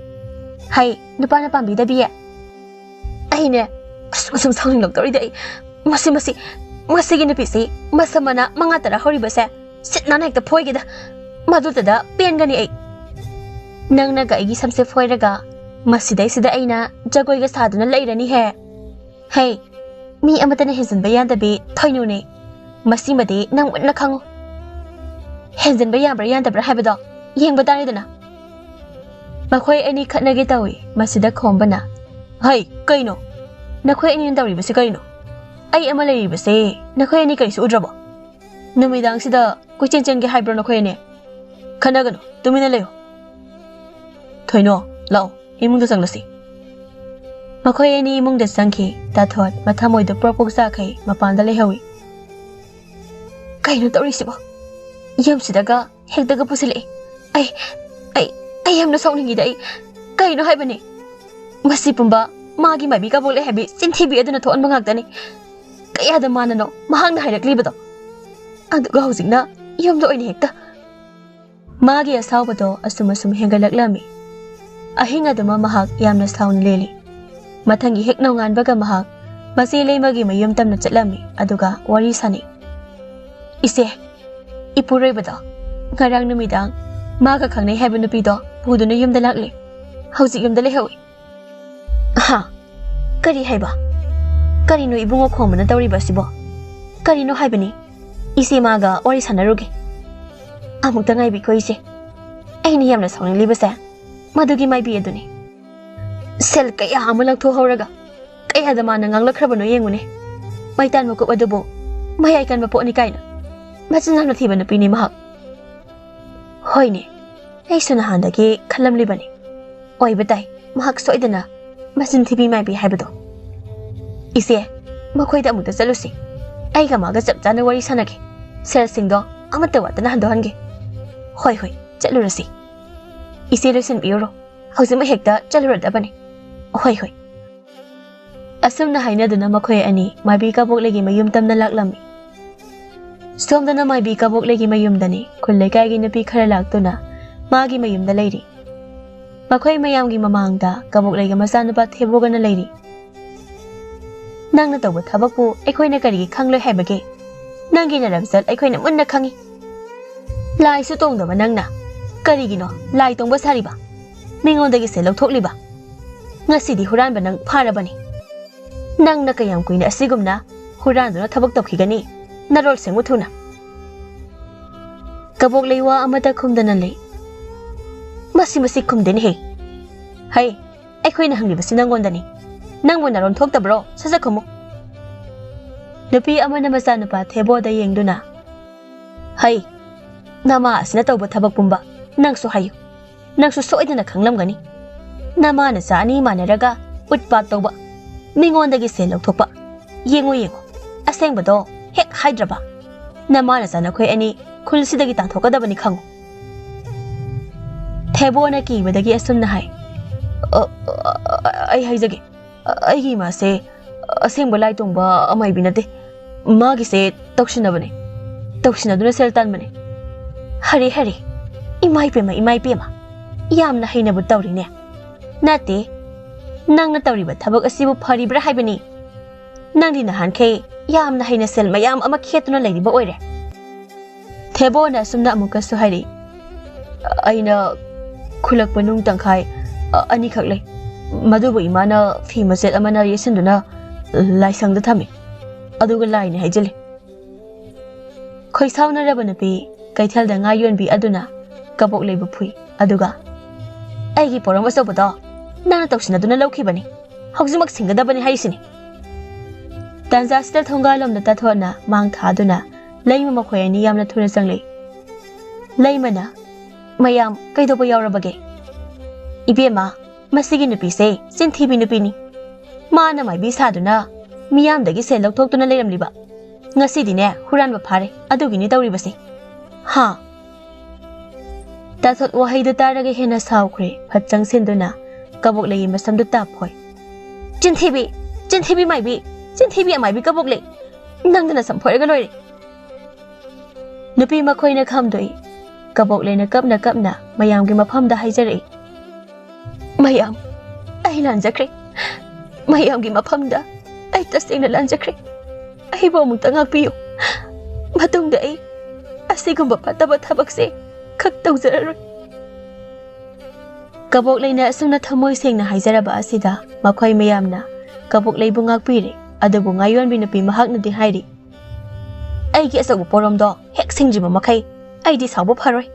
हाय नुपाना पांबीदबिये अहिने असुम साउनिंग लक्तोरी दे मसी नुपीसी मसमना मंगा तरा हरिबसे सिटनाना हेक्ता फोइगेदा मदुतदा पेनगनी ऐ नंगना गाइगी समसे फोइरगा मसिदैसिदा ऐना जगोइगा सादुना लैरनी हे हे मी अमतने हेजनबा यादबी थोइनुने मसिमदे नंग उन्ना खंगो हेजनबा याब्रा यादब्रा हाइबदो येंगबा तारेदना मखोय एनी खतनगे तवी मसिदा खोंबना हाय कइनो नखोय एनी तवरिबसे कइनो आई अमा लेरिबसे नखोय एनी कइसु उद्रबो नुमिदांगसिदा कोइचेनचेनगे हाइब्रो नखोय एनी खनगनो तुमिना लेयो थोइनो लाओ इमुंगदा चंगलसी मखोय एनी इमुंगदा चंगखि ताथोत मथामोइदो प्रपोक जाखै मपानदा लेहवी कइनो तवरिसिबो यमसिदागा हेक्तगा पुसिले आई हमना साउनिंगिदा आई कइनो हाइबने मसि पुंबा मागी माबी का बोले हैबी सिंथीबी अदुना थोन बंगाक्तनी कयादा माननो महांगना हाइरक्लिबदो अदुगा हौजिकना यमदो ओइने हेक्ता मागी असावबदो असुम हेंगलक्लामी अहिंग अदुमा महाक यामना साउन लेली मथंगी हेक नौगानबगा महाक मसी लेमगी मयम तमना चटलामी अदुगा वारी सानी इसे इपुरैबदो ngarang numidang maga khangnai haiba nupido puduna yumda lakle hauji yumda lehoi ha kari haiba kari no ibungo khomana tawriba sibo kari no haibani ise maga ori sanaruge amukta ngai bi ko ise aini yamna sawning libase madugi mai bi aduni sel kaya amulak tho horaga kaya da mana nganglakhrabano yengune maitan mako adubo mayai kan bapo ni kaina machin yamna thiba nupi ni mahak hoine aisu nahandagi khalamlibani oiba dai mahak soidana machin thibi mai bi haibado ise makhoi da amukta chalusi aiga maga chap chana wari sanage sel singdo amata watana hando hange hoi hoi chalurasi ise loisan bioro haujima hekta chaluradabani hoi hoi asumna hainaduna makhoi ani maibi kabok legi mayum tamna laklami somdana maibi kabok legi mayumdani khullai kai gi nupi khara laktuna magi mayumda leiri makhoi mayam gi mamangda kabok legi masanupa thebogana leiri nangna tawba thabakpu aikhoina kari khangloi haibage nangi na rabsal aikhoina munna khangi lai su tongdaba nangna karigino lai tongba sariba mingondagi se lokthokliba ngasidi huranba nang pharabani nangna kayam kuina asigumna huranduna thabak tawkhigani narol sengmuthuna kabok leiwa amata khumdana lei masi khumdeni he hai aikhoina hanglibasi nangondani nangmo naron thoktabro sasa khumu nupi amana masa nupa theboda yengduna hai nama asina tawba thabak pumba nangsu hayu nangsu soidana khanglamgani nama na sa ani manaraga utpat tawba mingondagi se lokthokpa yengo asengbado hek haidraba nama na sa nakhoi ani khulsidagi tangthokadabani khangu thebona ki badagi asumna hai ai haijage aigi ma se asengba lai tongba amai binate magi se toksinaduna seltan bane hari imai pema yamna haina bu tawri ne nate nangna tawri ba thabak asibu phari bra haibani nangdi na hanke yamna haina sel mayam ama khetuna leiri ba oire thebona sumna amuka su hari aina khulak panung tangkhai ani khak lei madubu imana fi maset amana yesinduna laisangda thami aduga laine haijali khoisauna rabana pi kaithalda nga yonbi aduna kabok leibu phui aduga aigi poram asobado nana tawsinaduna lawkhibani haujimak singadabani haisini tanza stel thongalomda tathona mang thaduna leima makhoi ani yamna thuna changlei leimana mayam kaidoba yawrabage ibema masigi nupi se sinthi bi nupi ni mana mai bi saduna miyam dagi se lokthokuna leiramliba ngasi dine huran ba phare adugini tawri base ha tathot wahaidu taraga hena saukhre phatchang sinduna kabok lei masamdu taphoi chinthi bi mai bi kabok lei nangdana samphorega loire nupi makhoina khamdoi kabok leina kapna mayam gi mafamda haijare mayam ai lanjakre mayam gi mafamda ai tasengna lanjakre ai bo mukta ngakpiyo matungda ai asigumba pataba thabakse khak tawjararoi kabok leina asungna thamoi sengna haijaraba asida makhoi mayamna kabok leibu ngakpire adubu ngayon bi nupi mahakna di hairi aigi asabu poromdo hek singjiba makai aidi sawbo pharoi